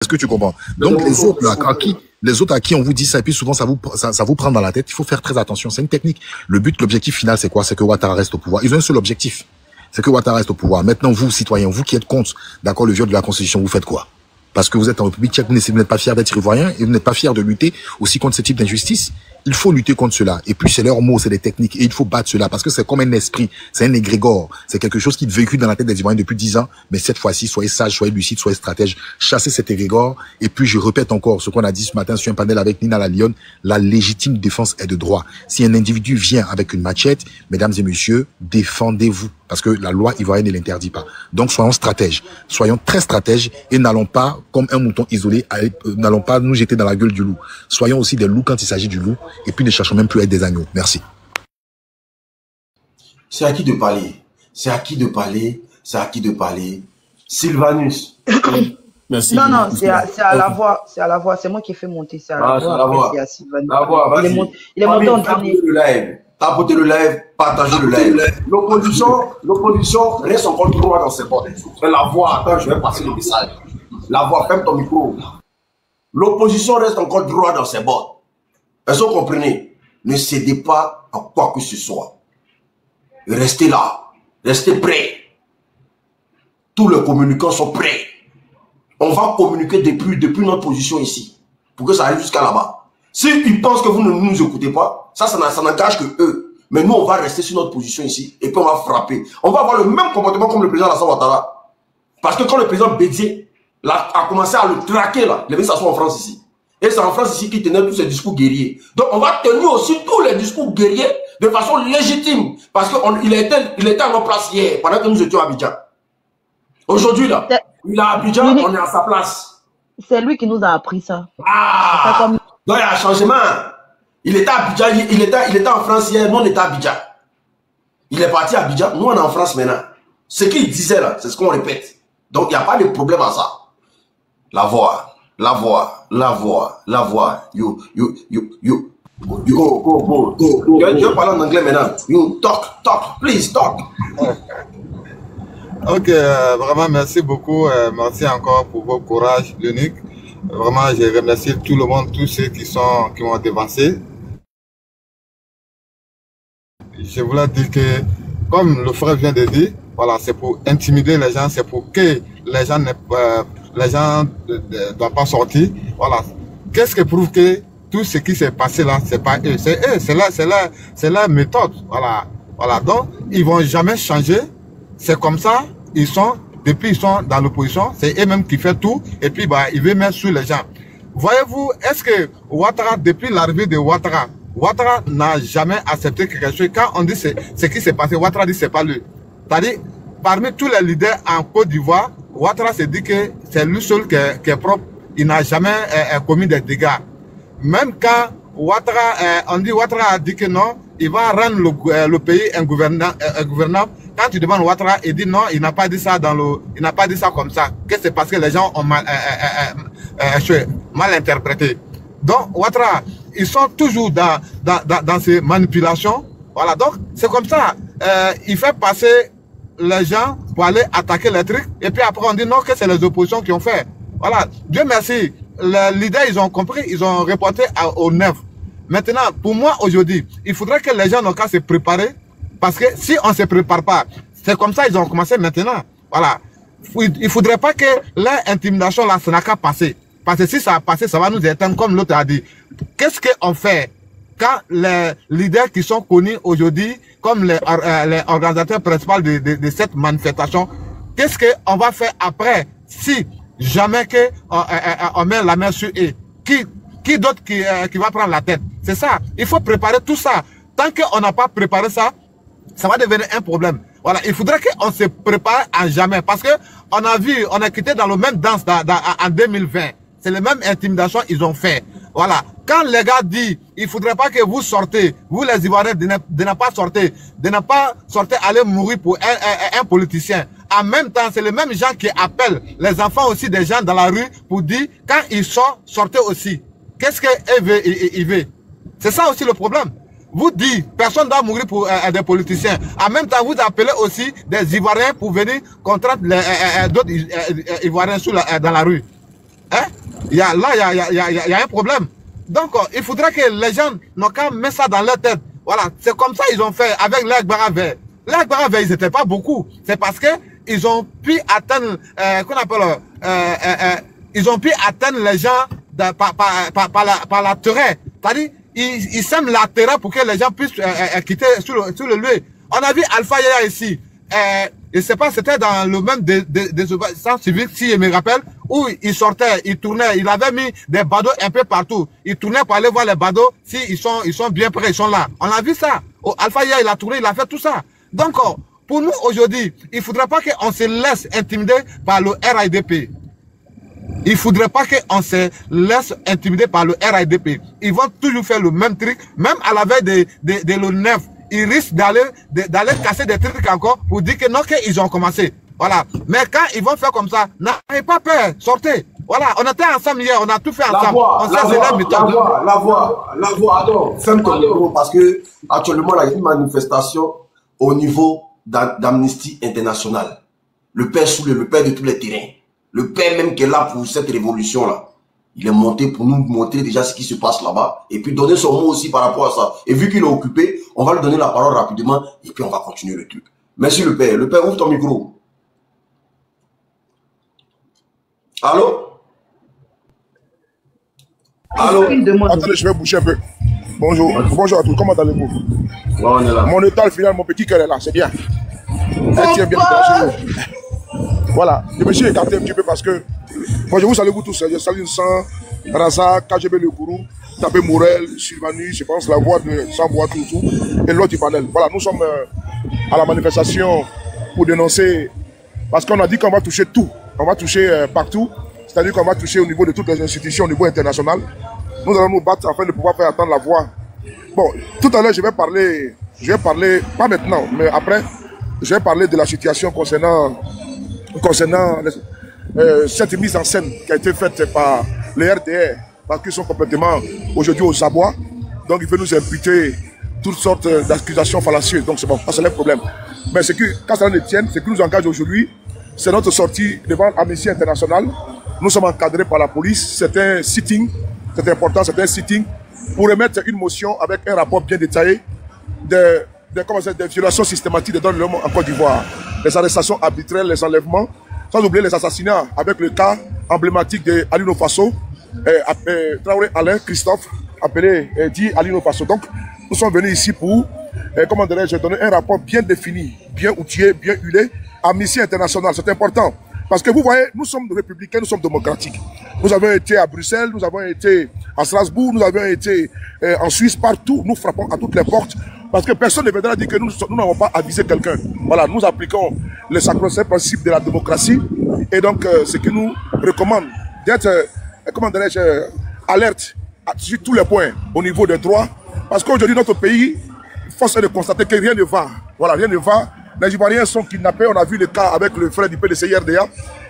Est-ce que tu comprends? Donc les autres à qui on vous dit ça, et puis souvent ça vous prend dans la tête, il faut faire très attention. C'est une technique. L'objectif final, c'est quoi? C'est que Ouattara reste au pouvoir. Ils ont un seul objectif. C'est que Ouattara reste au pouvoir. Maintenant, vous, citoyens, vous qui êtes contre, d'accord, le viol de la Constitution, vous faites quoi? Parce que vous êtes en République tchèque, vous n'êtes pas fiers d'être ivoirien et vous n'êtes pas fiers de lutter aussi contre ce type d'injustice. Il faut lutter contre cela. Et puis, c'est leurs mots, c'est des techniques. Et il faut battre cela parce que c'est comme un esprit. C'est un égrégore. C'est quelque chose qui vécu dans la tête des Ivoiriens depuis 10 ans. Mais cette fois-ci, soyez sages, soyez lucides, soyez stratèges. Chassez cet égrégore. Et puis, je répète encore ce qu'on a dit ce matin sur un panel avec Nina Lalion. La légitime défense est de droit. Si un individu vient avec une machette, mesdames et messieurs, défendez-vous. Parce que la loi ivoirienne ne l'interdit pas. Donc, soyons stratèges. Soyons très stratèges et n'allons pas, comme un mouton isolé, n'allons pas nous jeter dans la gueule du loup. Soyons aussi des loups quand il s'agit du loup. Et puis, ne cherchons même plus à être des agneaux. Merci. C'est à qui de parler? C'est à qui de parler? C'est à qui de parler? Sylvanus. Merci. Non, c'est à la voix. C'est à la voix. C'est moi qui ai fait monter. C'est à la voix. La voix. C'est à Sylvanus. La voix, vas-y. Il est monté en dernier. Tapotez le live, partagez le live. L'opposition reste encore droit dans ses portes. Mais la voix, attends, je vais passer le message. La voix, ferme ton micro. L'opposition reste encore droit dans ses bords. Est-ce que vous comprenez? Ne cédez pas à quoi que ce soit. Restez là. Restez prêts. Tous les communicants sont prêts. On va communiquer depuis notre position ici. Pour que ça arrive jusqu'à là-bas. S'ils pensent que vous ne nous écoutez pas, ça n'engage que eux. Mais nous, on va rester sur notre position ici. Et puis on va frapper. On va avoir le même comportement comme le président Alassane Ouattara. Parce que quand le président Bédié a commencé à le traquer, là, il avait s'asseoir en France ici. Et c'est en France ici qu'il tenait tous ses discours guerriers. Donc on va tenir aussi tous les discours guerriers de façon légitime. Parce qu'il était à notre place hier, pendant que nous étions à Abidjan. Aujourd'hui, là, il est à Abidjan, on est à sa place. C'est lui qui nous a appris ça. Ah! Donc il y a un changement. Il était à Abidjan, il était en France hier, nous on était à Abidjan. Il est parti à Abidjan, nous on est en France maintenant. Ce qu'il disait là, c'est ce qu'on répète. Donc il n'y a pas de problème à ça. La voix. Go. Je vais parler en anglais maintenant. You talk, please talk. Ok, vraiment merci beaucoup. Merci encore pour vos courage, l'unique. Vraiment, je remercie tout le monde, tous ceux qui m'ont devancé. Je voulais dire que, comme le frère vient de dire, voilà, c'est pour intimider les gens, c'est pour que les gens ne doivent pas sortir. Voilà. Qu'est-ce qui prouve que tout ce qui s'est passé là, c'est pas eux, c'est eux, c'est la méthode. Voilà. Voilà. Donc, ils vont jamais changer. C'est comme ça, depuis ils sont dans l'opposition, c'est eux-mêmes qui font tout, et puis bah, ils veulent mettre sur les gens. Voyez-vous, est-ce que Ouattara, depuis l'arrivée de Ouattara n'a jamais accepté quelque chose? Quand on dit ce qui s'est passé, Ouattara dit c'est pas lui. C'est-à-dire, parmi tous les leaders en Côte d'Ivoire, Ouattara s'est dit que c'est lui seul qui est propre, il n'a jamais commis des dégâts. Même quand on dit Ouattara a dit que non, il va rendre le pays ingouvernable. Quand tu demandes Ouattara, il dit non, il n'a pas dit ça il n'a pas dit ça comme ça. Que c'est parce que les gens ont mal interprété. Donc Ouattara, ils sont toujours dans ces manipulations. Voilà, donc c'est comme ça. Il fait passer les gens pour aller attaquer les trucs. Et puis après on dit non, que c'est les oppositions qui ont fait. Voilà, Dieu merci. Les leaders, ils ont compris, ils ont reporté au 9. Maintenant, pour moi, aujourd'hui, il faudrait que les gens n'ont qu'à se préparer. Parce que si on ne se prépare pas, c'est comme ça ils ont commencé maintenant. Voilà. Il ne faudrait pas que l'intimidation là, ça n'a qu'à passer. Parce que si ça a passé, ça va nous éteindre comme l'autre a dit. Qu'est-ce qu'on fait quand les leaders qui sont connus aujourd'hui, comme les organisateurs principaux de cette manifestation, qu'est-ce qu'on va faire après si jamais on met la main sur eux? Qui d'autre qui va prendre la tête? C'est ça. Il faut préparer tout ça. Tant qu'on n'a pas préparé ça, ça va devenir un problème. Voilà, il faudrait qu'on se prépare à jamais. Parce que on a quitté dans le même danse en 2020. C'est les mêmes intimidations qu'ils ont fait. Voilà. Quand les gars disent, il faudrait pas que vous sortez, vous les Ivoiriens, de ne pas sortir, aller mourir pour un politicien. En même temps, c'est les mêmes gens qui appellent les enfants aussi des gens dans la rue pour dire, quand ils sortez aussi. Qu'est-ce qu'ils veulent? C'est ça aussi le problème. Vous dites, personne ne doit mourir pour des politiciens. En même temps, vous appelez aussi des Ivoiriens pour venir contre d'autres Ivoiriens dans la rue. hein, il y a un problème. Donc, il faudrait que les gens n'ont qu'à mettre ça dans leur tête. Voilà, c'est comme ça qu'ils ont fait avec l'Air Baravé. L'Air Baravé, ils n'étaient pas beaucoup. C'est parce que ils ont pu atteindre, ils ont pu atteindre les gens par la terreur. C'est-à-dire, ils sèment la terreur pour que les gens puissent quitter sur le lieu. On a vu Alpha Yaya ici. Je sais pas, c'était dans le même désobéissance civique, si je me rappelle, où il sortait, il tournait, il avait mis des badauds un peu partout. Il tournait pour aller voir les badauds, si ils sont bien prêts, ils sont là. On a vu ça. Au Alpha Yaya, il a tourné, il a fait tout ça. Donc, pour nous aujourd'hui, il faudrait pas qu'on se laisse intimider par le RIDP. Il faudrait pas qu'on se laisse intimider par le RIDP. Ils vont toujours faire le même truc, même à la veille de le 9. Ils risquent d'aller casser des trucs encore pour dire que non, qu'ils ont commencé. Voilà. Mais quand ils vont faire comme ça, n'ayez pas peur, sortez. Voilà, on était ensemble hier, on a tout fait ensemble. La voix, attends, ferme ton micro parce que actuellement, il y a une manifestation au niveau d'Amnesty International. Le père Soule, le père de tous les terrains. Le père même qui est là pour cette révolution-là. Il est monté pour nous montrer déjà ce qui se passe là-bas et puis donner son mot aussi par rapport à ça. Et vu qu'il est occupé, on va lui donner la parole rapidement et puis on va continuer le truc. Merci le père. Le père, ouvre ton micro. Allô? Allô? Attendez, je vais bouger un peu. Bonjour. Bonjour à tous. Comment allez-vous? Ouais, on est là. Mon état final, mon petit cœur est là. C'est bien. Tiens bien. Voilà. Je me suis écarté un petit peu parce que moi, je vous salue vous tous. Je salue Sang, Razak, KGB Le Kourou, Tabé Morel, Sylvanie, je pense la voix de Sambois tout, et l'autre du panel. Voilà, nous sommes à la manifestation pour dénoncer, parce qu'on a dit qu'on va toucher tout. On va toucher partout, c'est-à-dire qu'on va toucher au niveau de toutes les institutions, au niveau international. Nous allons nous battre afin de pouvoir faire entendre la voix. Bon, tout à l'heure, je vais parler, pas maintenant, mais après, je vais parler de la situation concernant cette mise en scène qui a été faite par les RDR, parce qu'ils sont complètement aujourd'hui aux abois. Donc, il veut nous imputer toutes sortes d'accusations fallacieuses. Donc, c'est bon, ça c'est le problème. Mais ce que, quand ça ne tienne, ce qui nous engage aujourd'hui, c'est notre sortie devant Amnesty International. Nous sommes encadrés par la police. C'est un sitting, c'est important, c'est un sitting pour émettre une motion avec un rapport bien détaillé des violations systématiques des droits de l'homme en Côte d'Ivoire, les arrestations arbitraires, les enlèvements, sans oublier les assassinats avec le cas emblématique de Alino Faso, Traoré Alain Christophe, appelé dit Alino Faso. Donc, nous sommes venus ici pour, comment dirais-je, donner un rapport bien défini, bien outillé, bien huilé, à Amnesty International. C'est important. Parce que vous voyez, nous sommes républicains, nous sommes démocratiques. Nous avons été à Bruxelles, nous avons été à Strasbourg, nous avons été en Suisse, partout. Nous frappons à toutes les portes. Parce que personne ne viendra dire que nous n'avons pas avisé quelqu'un. Voilà, nous appliquons le sacro-saint principe de la démocratie. Et donc, ce qui nous recommande d'être, comment dirais-je, alerte sur tous les points au niveau des droits. Parce qu'aujourd'hui, notre pays, force est de constater que rien ne va. Voilà, rien ne va. Les Ivoiriens sont kidnappés. On a vu le cas avec le frère du PDC-RDA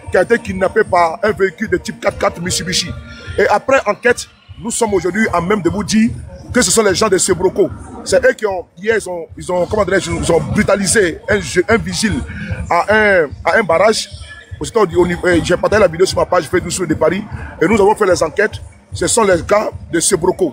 qui a été kidnappé par un véhicule de type 4x4 Mitsubishi. Et après enquête, nous sommes aujourd'hui à même de vous dire que ce sont les gens de Sebroco. C'est eux qui ont, hier, ils ont comment dirais-je, ils ont brutalisé un vigile à un barrage. J'ai partagé la vidéo sur ma page Facebook de Paris et nous avons fait les enquêtes. Ce sont les gars de Sebroco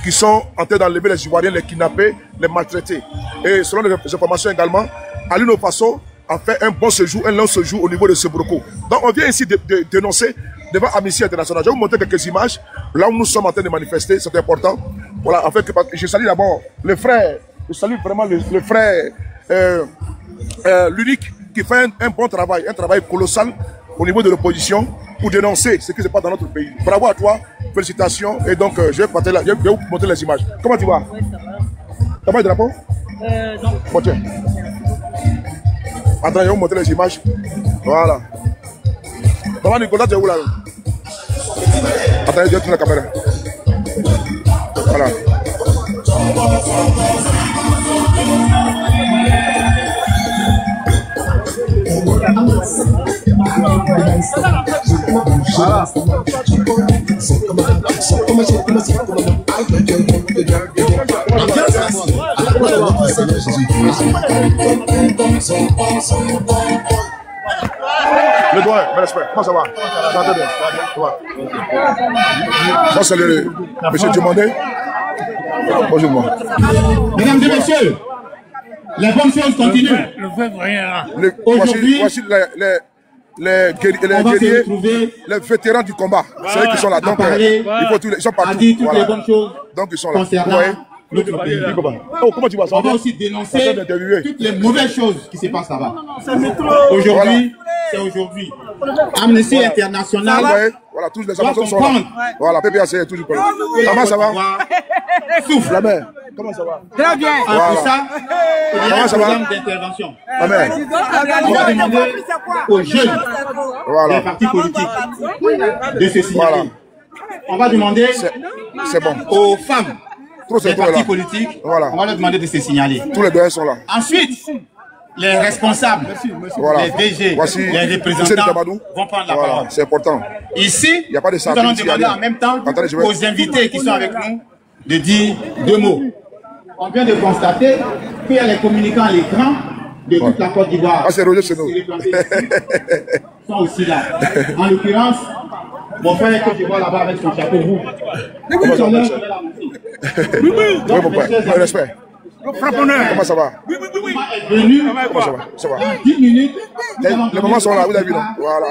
qui sont en train d'enlever les Ivoiriens, les kidnapper, les maltraiter. Et selon les informations également, Alino Faso a fait un bon séjour, un long séjour au niveau de Sebroco. Donc on vient ici de dénoncer devant Amnesty International. Je vais vous montrer quelques images là où nous sommes en train de manifester, c'est important. Voilà, en fait, je salue d'abord le frère, je salue vraiment le frère l'unique qui fait un bon travail, un travail colossal au niveau de l'opposition pour dénoncer ce qui se passe dans notre pays. Bravo à toi, félicitations. Et donc, je vais vous montrer les images. Comment tu vas? Oui, ça va. Ça va le drapeau? Non. Bon, tiens. Attends, je vais vous montrer les images. Voilà. Comment Nicolas, tu es où là? Attends, je vais tourner la caméra. Voilà. Voilà. Le doigt, mes respects. Comment ça va? Ça va bien. Ça, c'est le monsieur Diomandé. Bonjour, moi. Mesdames et messieurs, les bonnes choses continuent. Aujourd'hui, voici les guerriers, les vétérans du combat. C'est eux qui sont là. Donc, il faut tous les, ils sont partout. Toutes les bonnes choses. Donc, ils sont là. Notre pays. Oh, comment tu vas ça? On va aussi dénoncer toutes les mauvaises choses qui se passent là-bas. Aujourd'hui, c'est aujourd'hui. Amnesty International. Voilà, tous les informations sont là. Voilà, PPAC est toujours là. Comment ça va? Souffle. La mère, comment ça va? Très bien. En tout ça, il y a un programme d'intervention. La mère. On va demander aux jeunes des partis politiques de se signaler. On va demander aux femmes des partis politiques, on va leur demander de se signaler. Tous les deux sont là. Ensuite, les responsables, les DG, les représentants vont prendre la parole. C'est important. Ici, il y a pas de nous allons demander en même temps aux invités qui sont avec nous de dire 2 mots. On vient de constater qu'il y a les communicants à l'écran de toute la Côte d'Ivoire. Ah, c'est Roger chez nous. Sont aussi là. En l'occurrence, mon frère que je vois là-bas avec son chapeau rouge. Oui, mon père. Respect. Comment ça va? Comment ça va? Ça va. 10 minutes. Les mamans sont là, vous avez vu, non? Voilà.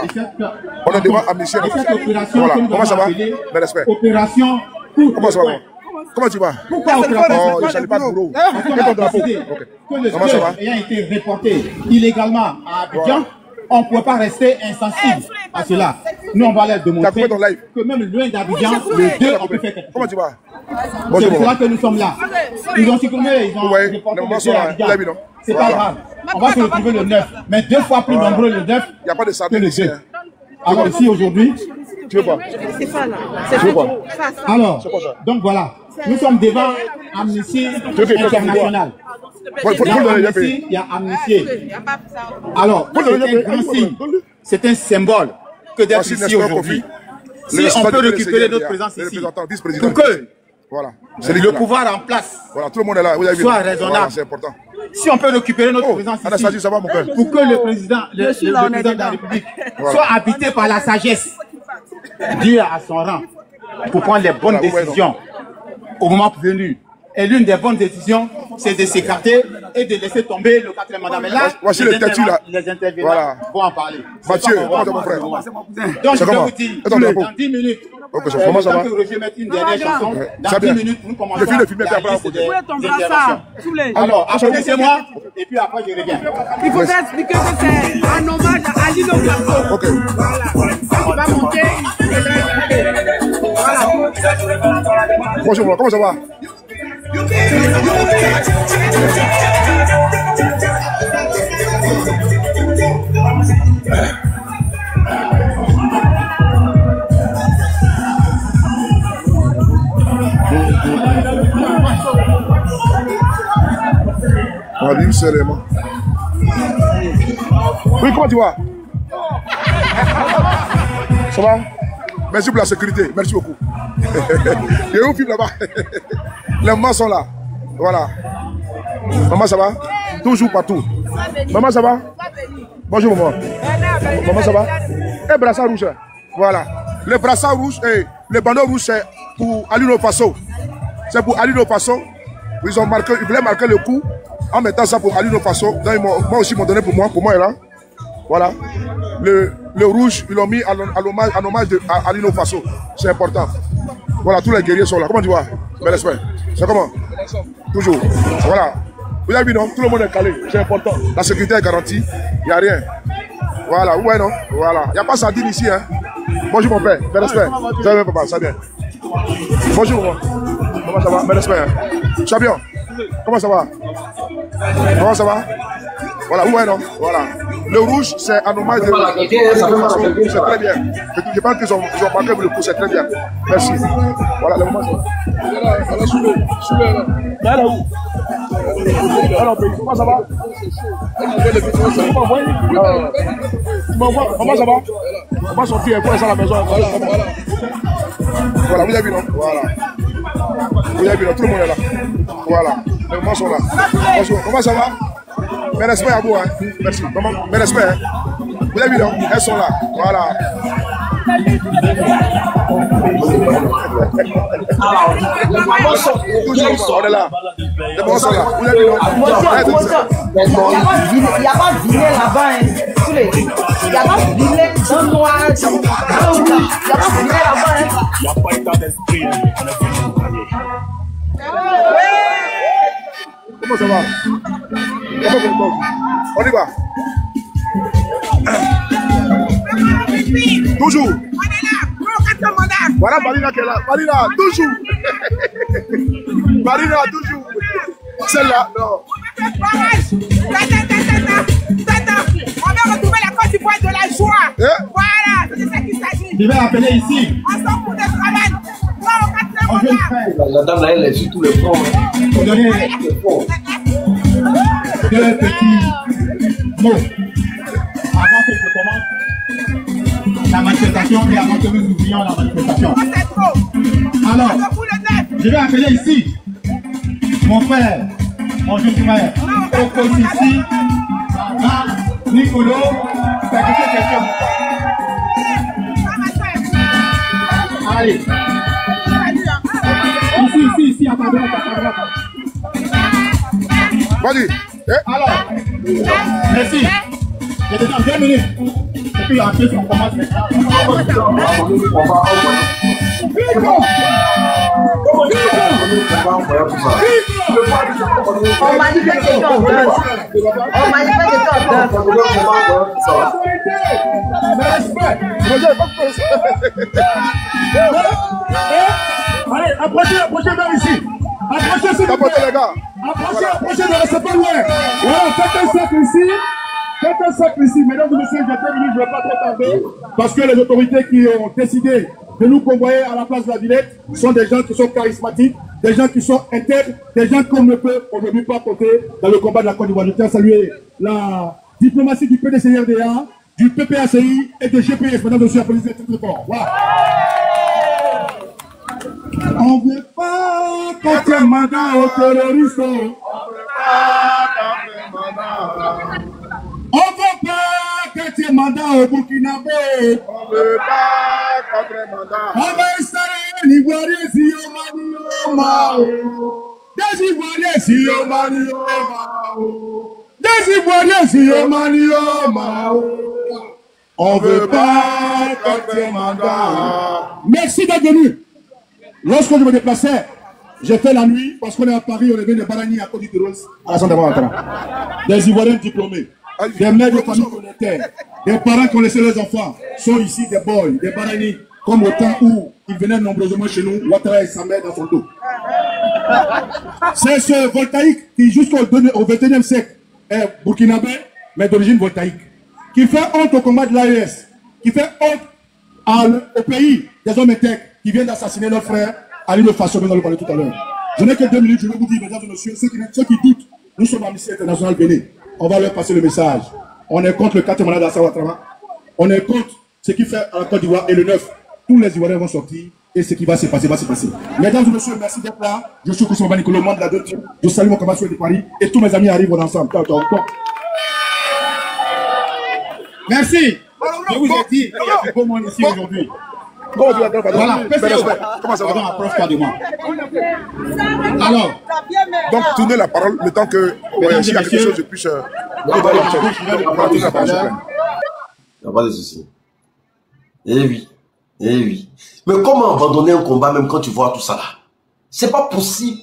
On est devant Amnesty. Voilà. Comment ça va? Mais respect. Opération. Comment ça va? Comment tu vas? Pourquoi opération? Oh, je ne salue pas le bureau. Comment ça va? Ayant été reporté illégalement à Abidjan, on ne pouvait pas rester insensible à cela. Nous, on va leur démontrer que même loin d'Abidjan, le 2, on peut faire quelque chose. Comment tu vas? C'est pour cela que nous sommes là. Ils ont supprimé, ils ont reporté le 2 à Abidjan. C'est pas grave. On va se retrouver le 9. Mais 2 fois plus nombreux le 9. Il n'y a pas de sardines ici. Alors ici, aujourd'hui... Tu veux quoi? C'est ça là. Tu veux quoi? Alors, donc voilà. Nous sommes devant Amnesty International. Il y a Amnesty. Alors, c'est un grand signe. C'est un symbole que d'être ici aujourd'hui. Si on peut récupérer notre présence ici, pour que le pouvoir en place soit raisonnable, c'est important. Si on peut récupérer notre présence ici, ça va, mon père. pour que le président de la République soit habité par la sagesse, Dieu à son rang, pour prendre les bonnes décisions au moment venu. Et l'une des bonnes décisions, c'est de s'écarter et de laisser tomber le 4e mandat. Mais là, voici les têtus là. Les intervenants vont en parler. Mathieu, comment ça va, mon frère? Donc, je vais vous dire, dans 10 minutes, comment ça va? Je vais mettre une dernière chanson. Dans 10 minutes, nous commençons le filmer après la photo. Alors, applaudissez-moi, et puis après, je reviens. Il faudrait expliquer que c'est un hommage à Lino Blanco. Ok. On va monter. Voilà. Bonjour, comment ça va? On allume seulement. Oui, comment tu vas? Ça va? Merci pour la sécurité, merci beaucoup. Et où filme là-bas? Les mamans sont là. Voilà. Maman, ça va? Toujours partout. Maman, ça va? Bonjour, maman. Maman, ça va? Et brassard rouge. Voilà. Les brassards rouges et les bandeaux rouges, c'est pour Alino Faso. C'est pour Alino Faso. Ils voulaient marquer le coup en mettant ça pour Alino Faso. Donc, moi aussi, ils m'ont donné pour moi là. Voilà. Le rouge, ils l'ont mis en hommage à Alino Faso. C'est important. Voilà, tous les guerriers sont là. Comment tu vois? Bel respect. C'est comment? Toujours. Voilà. Vous avez vu, non? Tout le monde est calé. C'est important. La sécurité est garantie. Il n'y a rien. Voilà. Ouais, non? Voilà. Il n'y a pas sardine ici, hein? Bonjour, mon père. Bel respect. Vous avez papa, ça vient. Bonjour, maman. Comment ça va? Bel respect. Hein? Champion. Comment ça va? Comment ça va? Voilà. Ouais, non? Voilà. Le rouge, c'est un hommage de... C'est très bien. Je pense qu'ils ont marqué le coup, c'est très bien. Merci. Voilà, le moment, c'est... Là où? Alors, comment ça va? Tu m'envoies? Comment ça va? On va sortir un peu à la maison. Voilà, vous avez vu, non? Voilà. Vous avez vu, tout le monde est là. Voilà, les moments sont là. Bonjour, comment ça va? Mes respects à vous, hein. Merci. Mes respects, hein. Vous avez vu, non? Elles sont là. Voilà. On est là. Les mamans sont là. Vous avez vu, non? Il n'y a pas de dîner là-bas. Il n'y a pas de dîner dans le noir. Il n'y a pas de dîner là-bas. Il n'y a pas état d'esprit. Comment ça va? On y va. Toujours. Voilà Marina qui est là. Marina, toujours. Marina, toujours. Celle-là, non. On va retrouver la Côte d'Ivoire de la joie. Voilà, c'est ça qu'il s'agit. Je vais appeler ici. On s'en fout de travail. On va La dame là, elle est sur tous les fronts. Pour donner deux petits mots avant que je commence la manifestation et avant que nous ouvrions la manifestation. Alors, je vais appeler ici mon frère, mon jeune frère, Okosisi, Baba, Nicolo, c'est quelqu'un. Allez. Ici, à ta droite, Vas-y. Alors, merci. J'ai déjà 2 minutes. Et puis après, on commence maintenant. On manifeste et on donne. On manifeste et on donne. Allez, approchez vers ici. Approchez, s'il vous plaît. Les gars. Approchez, ne restez pas loin. Voilà, faites un cercle ici. Faites un cercle ici. Mesdames et messieurs, j'ai 2 minutes, je ne vais pas trop tarder. Parce que les autorités qui ont décidé de nous convoyer à la place de la Villette sont des gens qui sont charismatiques, des gens qui sont intègres, des gens qu'on ne peut aujourd'hui pas porter dans le combat de la Côte d'Ivoire. Je tiens à saluer la diplomatie du PDCRDA, du PPACI et de GPS. Mesdames et messieurs, applaudissez très fort. Voilà. On ne veut pas qu'on tienne mandat aux terroristes. On ne veut pas qu'on tienne mandat aux Burkinabé. On veut pas contre mandat. On va installer un Ivoirien si on m'a dit des Ivoiriens si on m'a dit des Ivoiriens si on m'a dit on ne veut pas qu'on tienne mandat. Merci d'être venu. Lorsque je me déplaçais, j'ai fait la nuit parce qu'on est à Paris, on est venu de Barani à Côte du Terrorisme à la Centre. Des Ivoiriens diplômés, des mères de famille volontaires, des parents qui ont laissé leurs enfants sont ici des boys, des Barani, comme au temps où ils venaient nombreusement chez nous, Ouattara et sa mère dans son dos. C'est ce voltaïque qui jusqu'au XXIe siècle est burkinabé, mais d'origine voltaïque, qui fait honte au combat de l'AES, qui fait honte au pays des hommes intègres qui viennent d'assassiner leur frère Ali Le Fasso, dont on parlait tout à l'heure. Je n'ai que 2 minutes, je vais vous dire, mesdames et messieurs, ceux qui doutent, nous sommes Amnesty International Bénin. On va leur passer le message. On est contre le 4 mandat d'Assa Ouattara. On est contre ce qui fait à la Côte d'Ivoire. Et le 9, tous les Ivoiriens vont sortir. Et ce qui va se passer, va se passer. Mesdames et messieurs, merci d'être là. Je suis Koussouma Nicolo, membre de la 2. Je salue mon camarade de Paris. Et tous mes amis arrivent ensemble. Merci. Je vous ai dit, il y a du beau monde ici aujourd'hui. Voilà, comment ça va? Approche pas de moi. Alors, donc tournez la parole le temps que s'il y a quelque chose je puisse il n'y a pas de souci. Eh oui, eh oui. Mais comment abandonner un combat même quand tu vois tout ça là? C'est pas possible.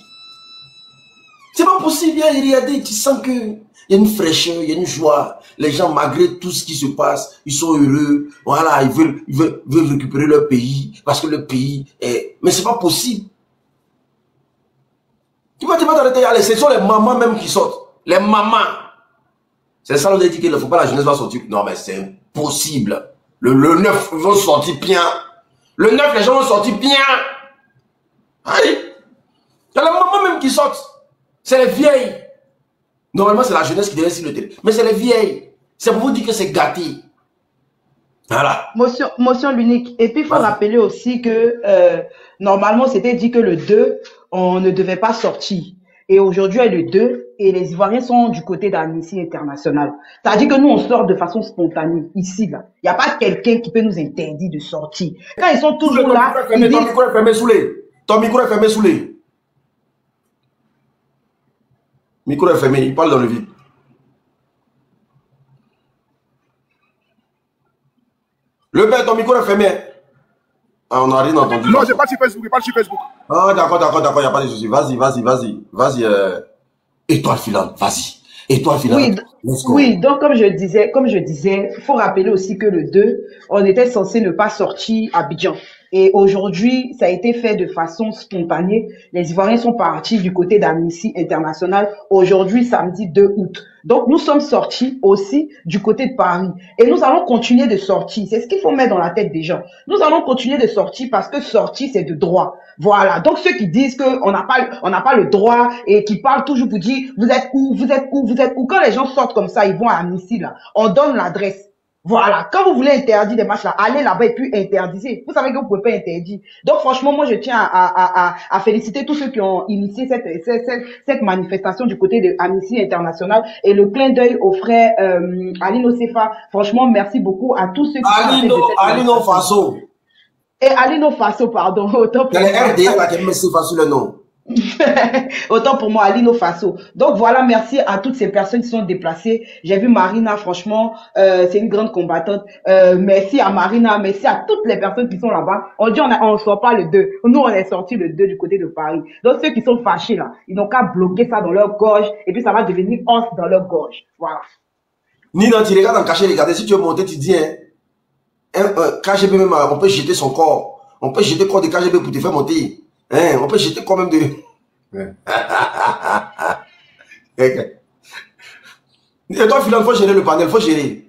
C'est pas possible. Regardez, tu sens que il y a une fraîcheur, il y a une joie. Les gens, malgré tout ce qui se passe, ils sont heureux. Voilà, ils veulent récupérer leur pays parce que le pays est... Mais c'est pas possible. Tu vas t'arrêter. Allez, ce sont les mamans même qui sortent. Les mamans. C'est ça, on a dit qu'il ne faut pas la jeunesse va sortir. Non, mais c'est impossible. Le 9, ils vont sortir bien. Le 9, les gens vont sortir bien. Allez. Il y a les mamans même qui sortent. C'est les vieilles. Normalement, c'est la jeunesse qui devait sur le télé. Mais c'est les vieilles. C'est pour vous dire que c'est gâté. Voilà. Motion l'unique. Et puis, il faut rappeler aussi que normalement, c'était dit que le 2, on ne devait pas sortir. Et aujourd'hui, elle est le 2 et les Ivoiriens sont du côté d'Amnesty International. C'est-à-dire que nous, on sort de façon spontanée, ici, là. Il n'y a pas quelqu'un qui peut nous interdire de sortir. Quand ils sont toujours là, ton micro est fermé sous les. Ton micro est fermé sous les. Micro est fermé, il parle dans le vide. Le père, ton micro est fermé. Ah, on n'a rien entendu. Non, j'ai pas sur Facebook, pas sur Facebook. Ah, d'accord, il n'y a pas de souci. Vas-y. Étoile filante, vas-y. Étoile filante. Oui, donc comme je disais, il faut rappeler aussi que le 2, on était censé ne pas sortir à Abidjan. Et aujourd'hui, ça a été fait de façon spontanée. Les Ivoiriens sont partis du côté d'Amnesty International aujourd'hui, samedi 2 août. Donc, nous sommes sortis aussi du côté de Paris. Et nous allons continuer de sortir. C'est ce qu'il faut mettre dans la tête des gens. Nous allons continuer de sortir parce que sortir, c'est de droit. Voilà. Donc, ceux qui disent qu'on n'a pas le droit et qui parlent toujours pour dire, vous êtes où? Quand les gens sortent comme ça, ils vont à Amnesty, là. On donne l'adresse. Voilà, quand vous voulez interdire des matchs là, allez là-bas et puis interdisez. Vous savez que vous pouvez pas interdire. Donc franchement, moi je tiens à féliciter tous ceux qui ont initié cette manifestation du côté de Amnesty International et le clin d'œil au frère Alino Sefa. Franchement, merci beaucoup à tous ceux qui Alino Faso. Et Alino Faso, pardon. Autant pour les RDA là qui me Sefa sur le nom. Autant pour moi, Alino Faso. Donc voilà, merci à toutes ces personnes qui sont déplacées. J'ai vu Marina, franchement, c'est une grande combattante. Merci à Marina, merci à toutes les personnes qui sont là-bas. On dit on sort pas le 2. Nous, on est sorti le 2 du côté de Paris. Donc ceux qui sont fâchés là, ils n'ont qu'à bloquer ça dans leur gorge et puis ça va devenir os dans leur gorge. Voilà. Ni dans tu regardes en cachet, regardez, si tu veux monter, tu dis, KGB même, on peut jeter son corps. On peut jeter le corps de KGB pour te faire monter. On peut jeter quand même de... Et toi, Philan, il faut gérer le panel, faut gérer.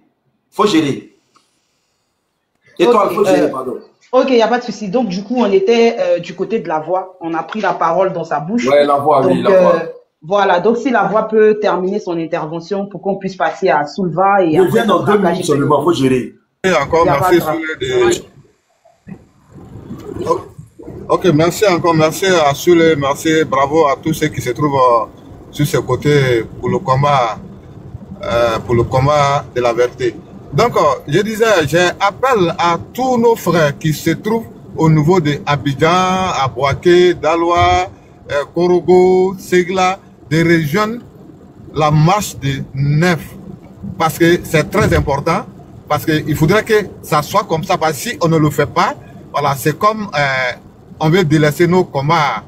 Et toi, il faut gérer, pardon. Ok, il n'y a pas de souci. Donc, du coup, on était du côté de la voix. On a pris la parole dans sa bouche. Ouais, la voix, oui, la voix. Voilà, donc si la voix peut terminer son intervention pour qu'on puisse passer à Soulva et... Je viens dans 2 minutes seulement, il faut gérer. Et encore merci Ok, merci à Soule, merci, bravo à tous ceux qui se trouvent sur ce côté pour le combat de la vérité. Donc, je disais, j'appelle à tous nos frères qui se trouvent au niveau de Abidjan, à Boaké, Daloa, Korogo, Segla, des régions, la marche de 9. Parce que c'est très important, parce qu'il faudrait que ça soit comme ça, parce que si on ne le fait pas, voilà, c'est comme... on veut délaisser nos combats,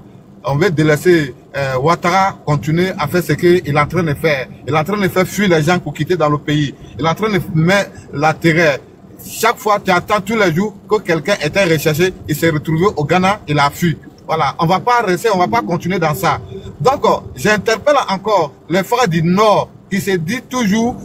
on veut délaisser Ouattara continuer à faire ce qu'il est en train de faire. Il est en train de faire fuir les gens pour quitter dans le pays. Il est en train de mettre la terreur. Chaque fois, tu attends tous les jours que quelqu'un était recherché, il s'est retrouvé au Ghana, il a fui. Voilà, on va pas rester, on va pas continuer dans ça. Donc, j'interpelle encore les frères du Nord qui se disent toujours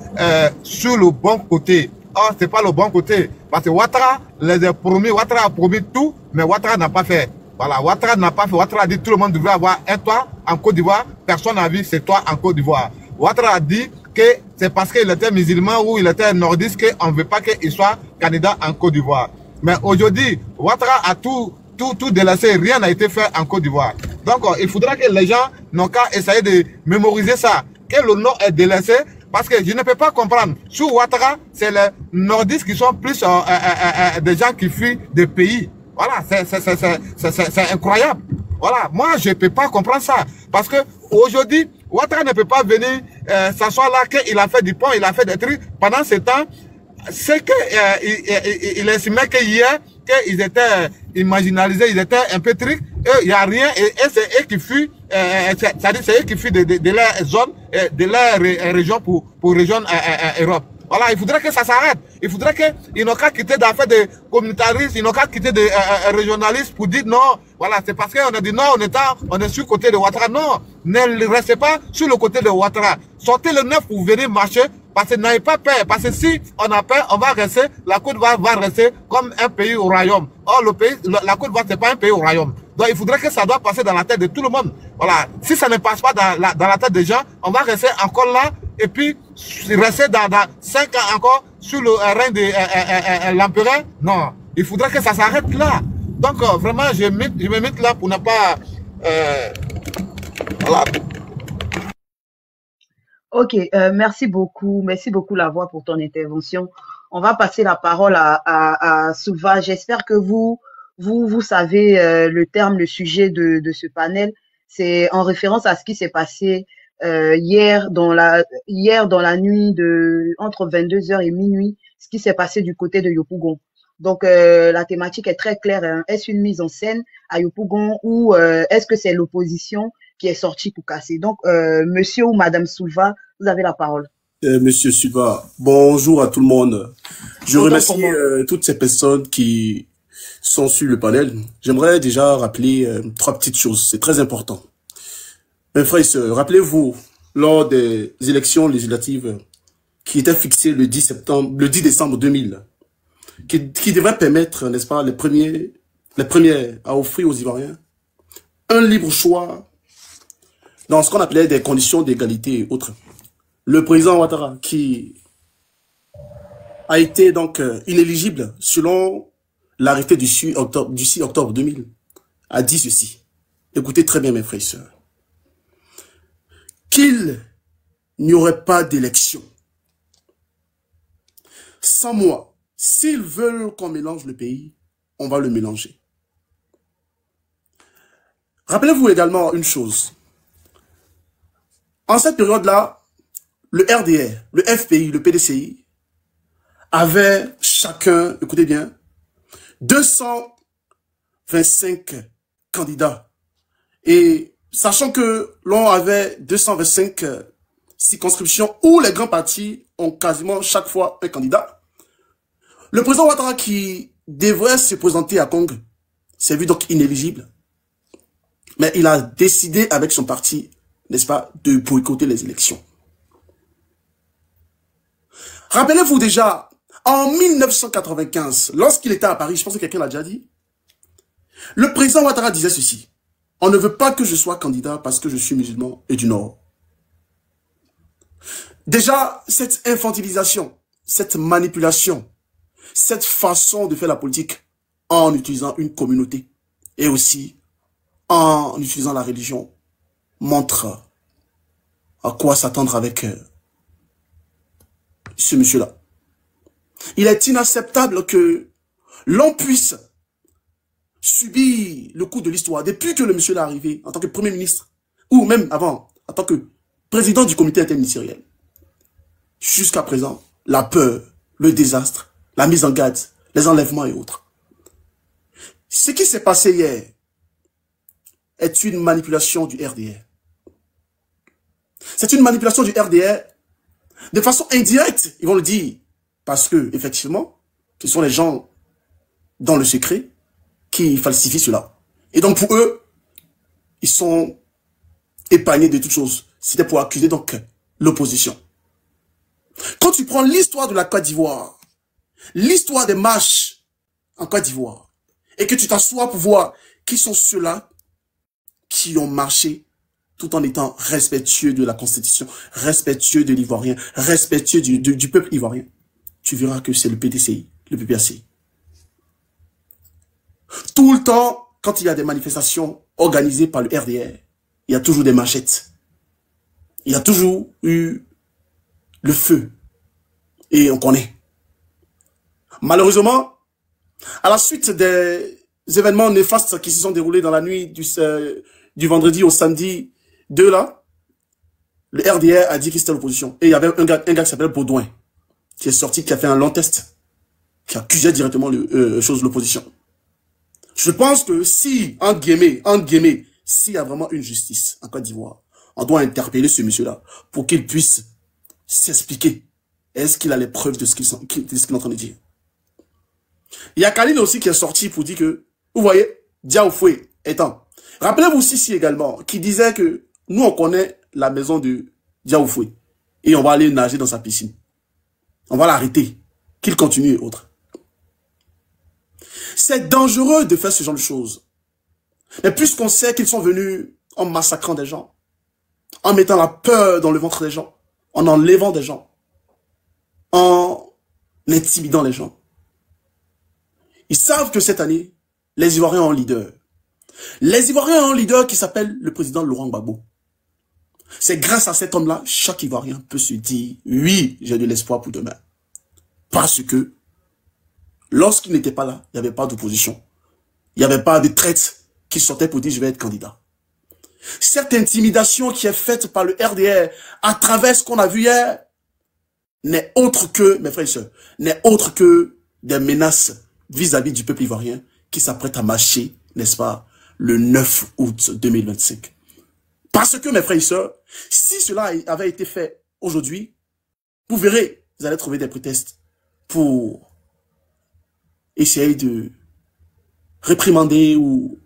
sur le bon côté. Or, c'est pas le bon côté. Parce que Ouattara les a promis, Ouattara a promis tout, mais Ouattara n'a pas fait. Voilà, Ouattara n'a pas fait. Ouattara a dit tout le monde devrait avoir un toit en Côte d'Ivoire. Personne n'a vu ce toit en Côte d'Ivoire. Ouattara a dit que c'est parce qu'il était musulman ou il était nordiste qu'on ne veut pas qu'il soit candidat en Côte d'Ivoire. Mais aujourd'hui, Ouattara a tout délaissé. Rien n'a été fait en Côte d'Ivoire. Donc, il faudra que les gens n'ont qu'à essayer de mémoriser ça. Que le Nord est délaissé. Parce que je ne peux pas comprendre. Sous Ouattara, c'est les nordistes qui sont plus des gens qui fuient des pays. Voilà, c'est incroyable. Voilà, moi je ne peux pas comprendre ça. Parce que aujourd'hui, Ouattara ne peut pas venir s'asseoir là qu'il a fait du pont, il a fait des trucs. Pendant ce temps, c'est que il estimait que hier, qu'ils étaient marginalisés, ils étaient un peu trucs. Il n'y a rien et c'est eux qui fuient. C'est-à-dire c'est eux qui fuient de leur zone, de leur région pour rejoindre Europe. Voilà, il faudrait que ça s'arrête. Il faudrait qu'ils n'ont qu'à quitter d'affaires de communautaristes, ils n'ont qu'à quitter de régionalistes pour dire non. Voilà, c'est parce qu'on a dit non, on est sur le côté de Ouattara. Non, ne restez pas sur le côté de Ouattara. Sortez le 9 pour venir marcher. Parce que n'ayez pas peur. Parce que si on a peur, on va rester, la Côte d'Ivoire va rester comme un pays au royaume. Or, la Côte d'Ivoire, c'est pas un pays au royaume. Donc, il faudrait que ça doit passer dans la tête de tout le monde. Voilà. Si ça ne passe pas dans la tête des gens, on va rester encore là, et puis, rester dans 5 ans encore, sous le règne de l'empereur. Non. Il faudrait que ça s'arrête là. Donc, vraiment, je me mets là pour ne pas, voilà. Ok, merci beaucoup la voix pour ton intervention. On va passer la parole à Souva. J'espère que vous savez le terme, le sujet de ce panel. C'est en référence à ce qui s'est passé hier dans la nuit entre 22 heures et minuit, ce qui s'est passé du côté de Yopougon. Donc la thématique est très claire, hein. Est-ce une mise en scène à Yopougon ou est-ce que c'est l'opposition qui est sortie pour casser? Donc monsieur ou madame Souva, vous avez la parole. Monsieur Silva, bonjour à tout le monde. Je remercie toutes ces personnes qui sont sur le panel. J'aimerais déjà rappeler 3 petites choses, c'est très important. Mes frères et sœurs, rappelez-vous, lors des élections législatives qui étaient fixées le 10 décembre 2000, qui devraient permettre, n'est-ce pas, les premières à offrir aux Ivoiriens un libre choix dans ce qu'on appelait des conditions d'égalité et autres. Le président Ouattara, qui a été donc inéligible selon l'arrêté du 6 octobre 2000, a dit ceci. Écoutez très bien mes frères et sœurs. Qu'il n'y aurait pas d'élection. Sans moi, s'ils veulent qu'on mélange le pays, on va le mélanger. Rappelez-vous également une chose. En cette période-là, le RDR, le FPI, le PDCI avaient chacun, écoutez bien, 225 candidats. Et sachant que l'on avait 225 circonscriptions où les grands partis ont quasiment chaque fois un candidat, le président Ouattara qui devrait se présenter à Kong s'est vu donc inéligible. Mais il a décidé avec son parti, n'est-ce pas, de boycotter les élections. Rappelez-vous déjà, en 1995, lorsqu'il était à Paris, je pense que quelqu'un l'a déjà dit, le président Ouattara disait ceci. On ne veut pas que je sois candidat parce que je suis musulman et du Nord. Déjà, cette infantilisation, cette manipulation, cette façon de faire la politique en utilisant une communauté et aussi en utilisant la religion montre à quoi s'attendre avec ce monsieur-là. Il est inacceptable que l'on puisse subir le coup de l'histoire depuis que le monsieur est arrivé en tant que Premier ministre ou même avant, en tant que président du comité interministériel. Jusqu'à présent, la peur, le désastre, la mise en garde, les enlèvements et autres. Ce qui s'est passé hier est une manipulation du RDR. C'est une manipulation du RDR de façon indirecte, ils vont le dire, parce que, effectivement, ce sont les gens dans le secret qui falsifient cela. Et donc, pour eux, ils sont épargnés de toutes choses. C'était pour accuser donc l'opposition. Quand tu prends l'histoire de la Côte d'Ivoire, l'histoire des marches en Côte d'Ivoire, et que tu t'assois pour voir qui sont ceux-là qui ont marché tout en étant respectueux de la Constitution, respectueux de l'Ivoirien, respectueux du peuple ivoirien, tu verras que c'est le PDCI, le PPACI. Tout le temps, quand il y a des manifestations organisées par le RDR, il y a toujours des machettes. Il y a toujours eu le feu. Et on connaît. Malheureusement, à la suite des événements néfastes qui se sont déroulés dans la nuit du vendredi au samedi 2 là, le RDR a dit que c'était l'opposition. Et il y avait un gars qui s'appelle Baudouin, qui est sorti, qui a fait un long test, qui accusait directement l'opposition. Je pense que si, entre guillemets, s'il y a vraiment une justice en Côte d'Ivoire, on doit interpeller ce monsieur-là pour qu'il puisse s'expliquer. Est-ce qu'il a les preuves de ce qu'il est en train de dire? Il y a Kaline aussi qui est sorti pour dire que, vous voyez, Diaoufoué étant. Rappelez-vous aussi également, qui disait que nous on connaît la maison de Diaoufoué et on va aller nager dans sa piscine. On va l'arrêter, qu'il continue et autres. C'est dangereux de faire ce genre de choses. Mais puisqu'on sait qu'ils sont venus en massacrant des gens, en mettant la peur dans le ventre des gens, en enlevant des gens, en intimidant les gens. Ils savent que cette année, les Ivoiriens ont un leader. Les Ivoiriens ont un leader qui s'appelle le président Laurent Gbagbo. C'est grâce à cet homme-là, chaque Ivoirien peut se dire, oui, j'ai de l'espoir pour demain. Parce que, lorsqu'il n'était pas là, il n'y avait pas d'opposition. Il n'y avait pas de traite qui sortait pour dire, je vais être candidat. Cette intimidation qui est faite par le RDR à travers ce qu'on a vu hier n'est autre que, mes frères et sœurs, n'est autre que des menaces vis-à-vis du peuple ivoirien qui s'apprête à marcher, n'est-ce pas, le 9 août 2025. Parce que, mes frères et sœurs, si cela avait été fait aujourd'hui, vous verrez, vous allez trouver des prétextes pour essayer de réprimander ou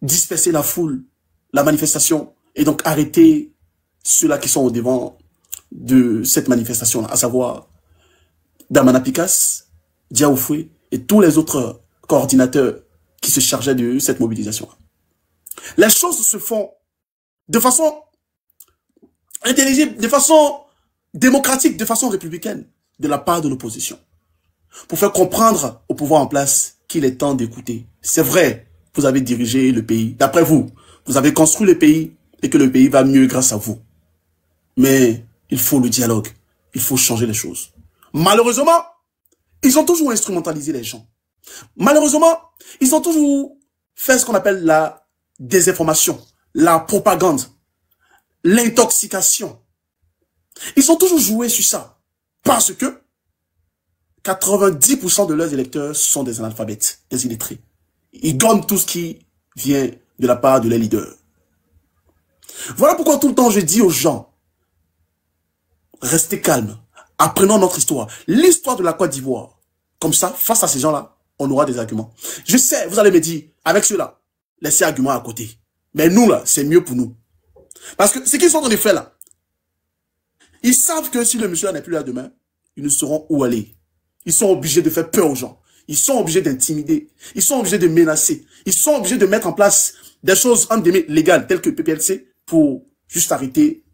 disperser la foule, la manifestation, et donc arrêter ceux-là qui sont au devant de cette manifestation, à savoir Damana Pikas, Diaoufoué et tous les autres coordinateurs qui se chargeaient de cette mobilisation. Les choses se font de façon intelligible, de façon démocratique, de façon républicaine, de la part de l'opposition, pour faire comprendre au pouvoir en place qu'il est temps d'écouter. C'est vrai, vous avez dirigé le pays. D'après vous, vous avez construit le pays et que le pays va mieux grâce à vous. Mais il faut le dialogue. Il faut changer les choses. Malheureusement, ils ont toujours instrumentalisé les gens. Malheureusement, ils ont toujours fait ce qu'on appelle la désinformation, la propagande, l'intoxication. Ils ont toujours joué sur ça. Parce que 90% de leurs électeurs sont des analphabètes, des illettrés. Ils gomment tout ce qui vient de la part de leurs leaders. Voilà pourquoi tout le temps je dis aux gens, restez calmes, apprenons notre histoire, l'histoire de la Côte d'Ivoire. Comme ça, face à ces gens-là, on aura des arguments. Je sais, vous allez me dire, avec ceux-là, laissez arguments à côté. Mais nous, là, c'est mieux pour nous. Parce que ce qu'ils sont en train de faire là, ils savent que si le monsieur n'est plus là demain, ils ne sauront où aller. Ils sont obligés de faire peur aux gens. Ils sont obligés d'intimider. Ils sont obligés de menacer. Ils sont obligés de mettre en place des choses légales telles que PPLC pour juste arrêter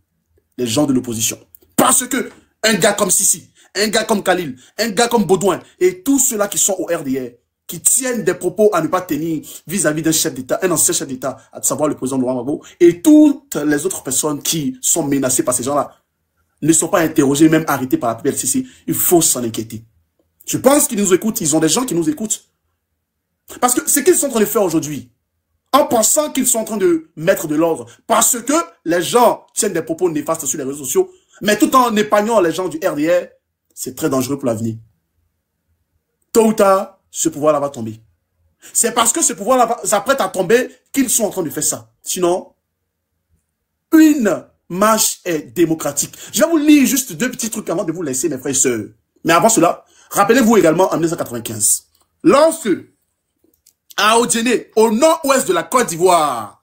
les gens de l'opposition. Parce que un gars comme Sissi, un gars comme Khalil, un gars comme Baudouin et tous ceux-là qui sont au RDR, qui tiennent des propos à ne pas tenir vis-à-vis d'un chef d'État, un ancien chef d'État, à savoir le président Laurent Gbagbo, et toutes les autres personnes qui sont menacées par ces gens-là, ne sont pas interrogés, même arrêtés par la PPLCC. Il faut s'en inquiéter. Je pense qu'ils nous écoutent, ils ont des gens qui nous écoutent. Parce que ce qu'ils sont en train de faire aujourd'hui, en pensant qu'ils sont en train de mettre de l'ordre, parce que les gens tiennent des propos néfastes sur les réseaux sociaux, mais tout en épargnant les gens du RDR, c'est très dangereux pour l'avenir. Tôt ou tard, ce pouvoir-là va tomber. C'est parce que ce pouvoir-là s'apprête à tomber qu'ils sont en train de faire ça. Sinon, une marche est démocratique. Je vais vous lire juste deux petits trucs avant de vous laisser, mes frères et sœurs. Mais avant cela, rappelez-vous également en 1995, lorsque à Odjené, au nord-ouest de la Côte d'Ivoire,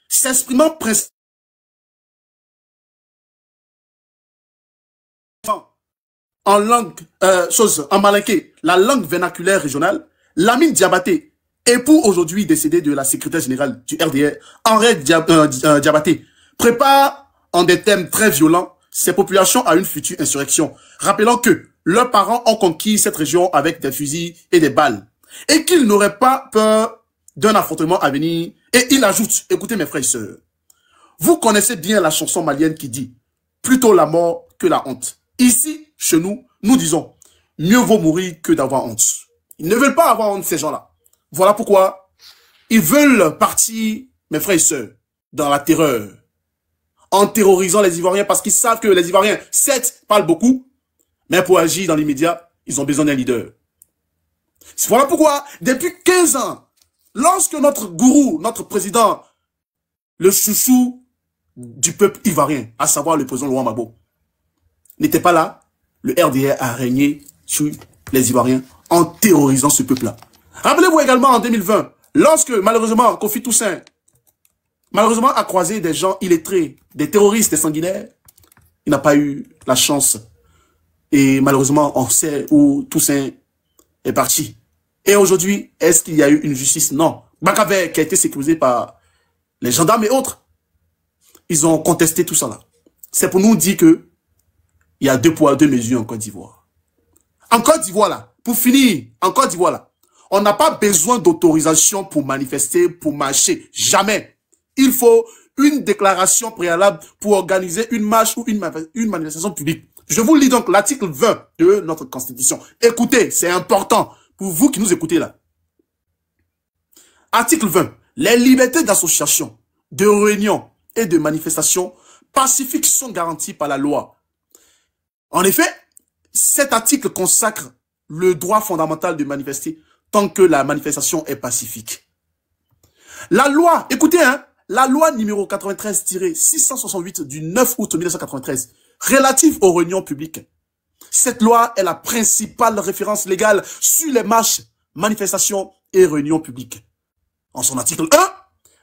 s'exprimant principalement en langue, en malinké, la langue vernaculaire régionale, Lamine Diabaté, époux aujourd'hui décédé de la secrétaire générale du RDR, Henri Diabaté, prépare en des thèmes très violents ces populations à une future insurrection, rappelant que leurs parents ont conquis cette région avec des fusils et des balles, et qu'ils n'auraient pas peur d'un affrontement à venir. Et il ajoute, écoutez mes frères et sœurs, vous connaissez bien la chanson malienne qui dit, plutôt la mort que la honte. Ici, chez nous, nous disons, mieux vaut mourir que d'avoir honte. Ils ne veulent pas avoir honte, ces gens-là. Voilà pourquoi ils veulent partir, mes frères et sœurs, dans la terreur, en terrorisant les Ivoiriens, parce qu'ils savent que les Ivoiriens, certes, parlent beaucoup, mais pour agir dans l'immédiat, ils ont besoin d'un leader. Voilà pourquoi, depuis 15 ans, lorsque notre gourou, notre président, le chouchou du peuple ivoirien, à savoir le président Laurent Gbagbo, n'était pas là, le RDR a régné sur les Ivoiriens en terrorisant ce peuple-là. Rappelez-vous également en 2020, lorsque malheureusement Kofi Toussaint, malheureusement a croisé des gens illettrés, des terroristes, des sanguinaires, il n'a pas eu la chance. Et malheureusement, on sait où Toussaint est parti. Et aujourd'hui, est-ce qu'il y a eu une justice? Non. Bakavé qui a été sécurisé par les gendarmes et autres, ils ont contesté tout ça là. C'est pour nous dire que il y a 2 poids, 2 mesures en Côte d'Ivoire. En Côte d'Ivoire là, pour finir, en Côte d'Ivoire là, on n'a pas besoin d'autorisation pour manifester, pour marcher. Jamais. Il faut une déclaration préalable pour organiser une marche ou une manifestation publique. Je vous lis donc l'article 20 de notre Constitution. Écoutez, c'est important pour vous qui nous écoutez là. Article 20. Les libertés d'association, de réunion et de manifestation pacifiques sont garanties par la loi. En effet, cet article consacre le droit fondamental de manifester tant que la manifestation est pacifique. La loi, écoutez, hein, la loi numéro 93-668 du 9 août 1993, relative aux réunions publiques. Cette loi est la principale référence légale sur les marches, manifestations et réunions publiques. En son article 1,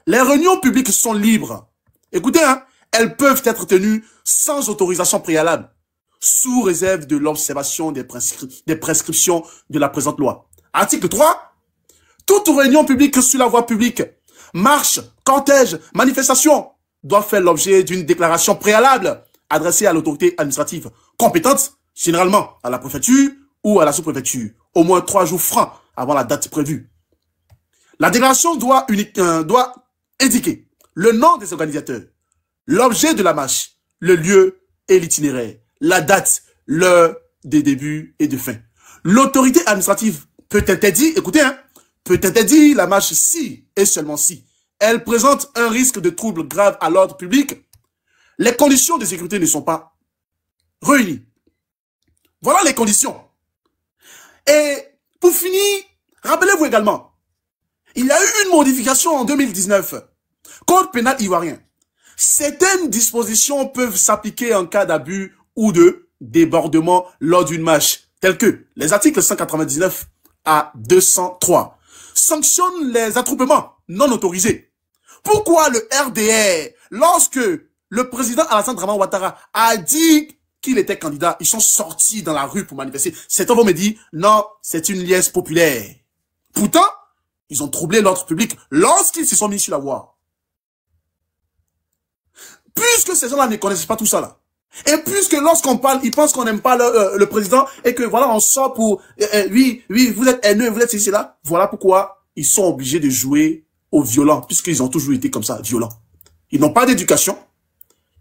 les réunions publiques sont libres. Écoutez, hein, elles peuvent être tenues sans autorisation préalable, sous réserve de l'observation des prescriptions de la présente loi. Article 3, toute réunion publique sur la voie publique, marche, cortège, manifestation, doit faire l'objet d'une déclaration préalable adressée à l'autorité administrative compétente, généralement à la préfecture ou à la sous-préfecture, au moins 3 jours francs avant la date prévue. La déclaration doit indiquer le nom des organisateurs, l'objet de la marche, le lieu et l'itinéraire, la date, l'heure des débuts et de fin. L'autorité administrative peut interdire, écoutez, hein, peut interdire la marche si et seulement si elle présente un risque de trouble grave à l'ordre public. Les conditions de sécurité ne sont pas réunies. Voilà les conditions. Et pour finir, rappelez-vous également, il y a eu une modification en 2019. Code pénal ivoirien. Certaines dispositions peuvent s'appliquer en cas d'abus ou de débordement lors d'une marche, tels que les articles 199 à 203 sanctionnent les attroupements non autorisés. Pourquoi le RDR, lorsque le président Alassane Dramane Ouattara a dit qu'il était candidat, ils sont sortis dans la rue pour manifester? Certains vont me dire, non, c'est une liesse populaire. Pourtant, ils ont troublé l'ordre public lorsqu'ils se sont mis sur la voie. Puisque ces gens-là ne connaissent pas tout ça là, et puisque lorsqu'on parle, ils pensent qu'on n'aime pas le président et que voilà, on sort pour oui, vous êtes haineux, vous êtes ici là. Voilà pourquoi ils sont obligés de jouer au violent, puisqu'ils ont toujours été comme ça, violents. Ils n'ont pas d'éducation,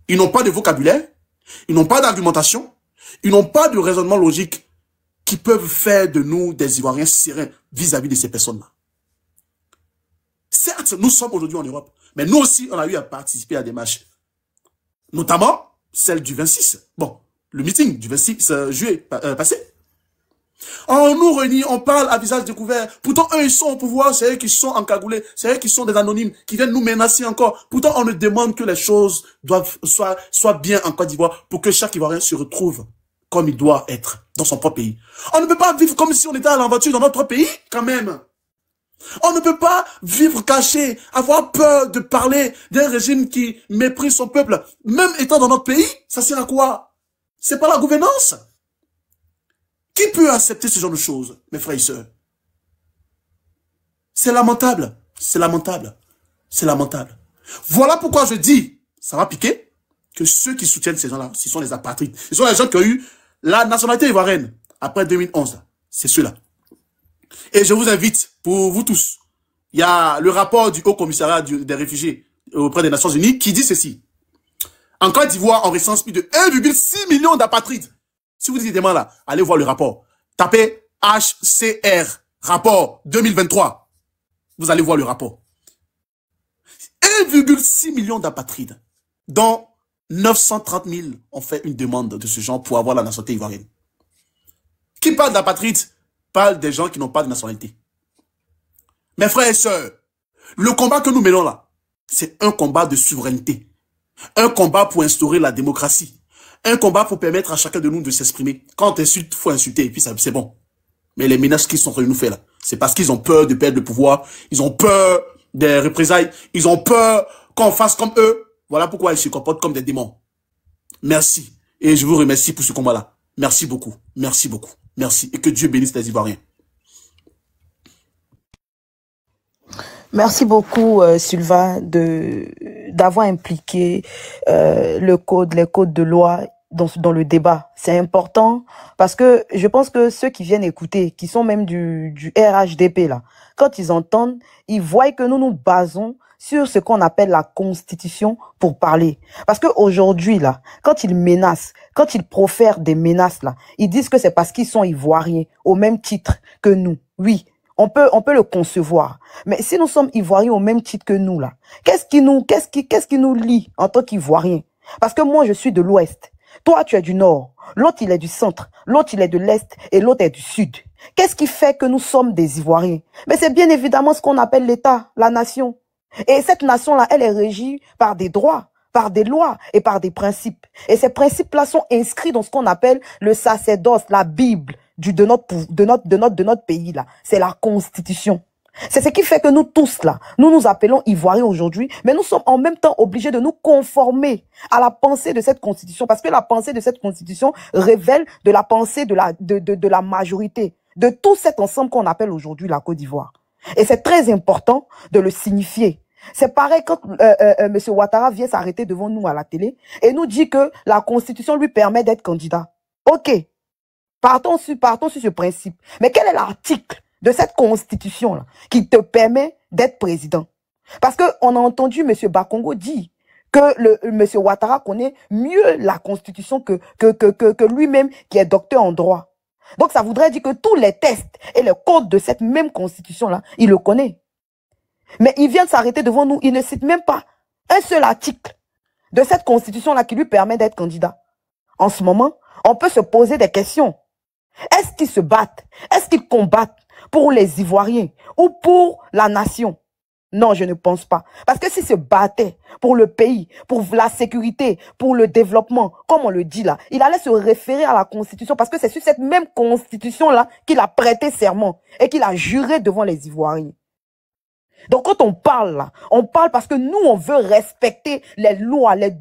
ils n'ont pas de vocabulaire, ils n'ont pas d'argumentation, ils n'ont pas de raisonnement logique qui peuvent faire de nous des Ivoiriens sereins vis-à-vis de ces personnes-là. Certes, nous sommes aujourd'hui en Europe, mais nous aussi, on a eu à participer à des marches. Notamment celle du 26. Bon, le meeting du 26 juillet passé. On nous réunit, on parle à visage découvert. Pourtant, eux, ils sont au pouvoir, c'est eux qui sont encagoulés, c'est eux qui sont des anonymes, qui viennent nous menacer encore. Pourtant, on nous demande que les choses soient bien en Côte d'Ivoire pour que chaque Ivoirien se retrouve comme il doit être dans son propre pays. On ne peut pas vivre comme si on était à l'aventure dans notre pays, quand même. On ne peut pas vivre caché, avoir peur de parler d'un régime qui méprise son peuple, même étant dans notre pays. Ça sert à quoi? C'est pas la gouvernance. Qui peut accepter ce genre de choses, mes frères et sœurs? C'est lamentable, c'est lamentable, c'est lamentable. Voilà pourquoi je dis, ça va piquer, que ceux qui soutiennent ces gens-là, ce sont les apatrides. Ce sont les gens qui ont eu la nationalité ivoirienne après 2011. C'est ceux-là. Et je vous invite, pour vous tous, il y a le rapport du Haut Commissariat des réfugiés auprès des Nations Unies qui dit ceci. En Côte d'Ivoire, on recense plus de 1,6 million d'apatrides. Si vous dites demain là, allez voir le rapport. Tapez HCR, rapport 2023. Vous allez voir le rapport. 1,6 million d'apatrides, dont 930 000 ont fait une demande de ce genre pour avoir la nationalité ivoirienne. Qui parle d'apatrides parle des gens qui n'ont pas de nationalité. Mes frères et sœurs, le combat que nous menons là, c'est un combat de souveraineté. Un combat pour instaurer la démocratie. Un combat pour permettre à chacun de nous de s'exprimer. Quand on insulte, il faut insulter et puis c'est bon. Mais les menaces qui sont nous fait là, c'est parce qu'ils ont peur de perdre le pouvoir. Ils ont peur des représailles. Ils ont peur qu'on fasse comme eux. Voilà pourquoi ils se comportent comme des démons. Merci. Et je vous remercie pour ce combat-là. Merci beaucoup. Merci beaucoup. Merci. Et que Dieu bénisse les Ivoiriens. Merci beaucoup, Sylvain, d'avoir impliqué les codes de loi dans le débat. C'est important parce que je pense que ceux qui viennent écouter, qui sont même du RHDP là, quand ils entendent, ils voient que nous nous basons sur ce qu'on appelle la Constitution pour parler. Parce que aujourd'hui là, quand ils menacent, quand ils profèrent des menaces là, ils disent que c'est parce qu'ils sont ivoiriens au même titre que nous. Oui, on peut le concevoir. Mais si nous sommes ivoiriens au même titre que nous là, qu'est-ce qui nous lie en tant qu'ivoiriens? Parce que moi je suis de l'Ouest, toi tu es du Nord, l'autre il est du centre, l'autre il est de l'Est et l'autre est du Sud. Qu'est-ce qui fait que nous sommes des Ivoiriens? Mais c'est bien évidemment ce qu'on appelle l'État, la nation. Et cette nation-là, elle est régie par des droits, par des lois et par des principes. Et ces principes-là sont inscrits dans ce qu'on appelle le sacerdoce, la Bible de notre pays là. C'est la Constitution. C'est ce qui fait que nous tous là, nous nous appelons Ivoiriens aujourd'hui, mais nous sommes en même temps obligés de nous conformer à la pensée de cette Constitution, parce que la pensée de cette Constitution révèle de la pensée de la majorité, de tout cet ensemble qu'on appelle aujourd'hui la Côte d'Ivoire. Et c'est très important de le signifier. C'est pareil quand M. Ouattara vient s'arrêter devant nous à la télé et nous dit que la Constitution lui permet d'être candidat. Ok, partons sur ce principe. Mais quel est l'article de cette Constitution-là qui te permet d'être président? Parce qu'on a entendu M. Bakongo dire que M. Ouattara connaît mieux la Constitution que lui-même qui est docteur en droit. Donc ça voudrait dire que tous les tests et les codes de cette même Constitution-là, il le connaît. Mais il vient de s'arrêter devant nous, il ne cite même pas un seul article de cette Constitution-là qui lui permet d'être candidat. En ce moment, on peut se poser des questions. Est-ce qu'ils se battent? Est-ce qu'ils combattent pour les Ivoiriens ou pour la nation? Non, je ne pense pas. Parce que s'ils se battaient pour le pays, pour la sécurité, pour le développement, comme on le dit là, il allait se référer à la Constitution parce que c'est sur cette même Constitution-là qu'il a prêté serment et qu'il a juré devant les Ivoiriens. Donc quand on parle là, on parle parce que nous, on veut respecter les lois, les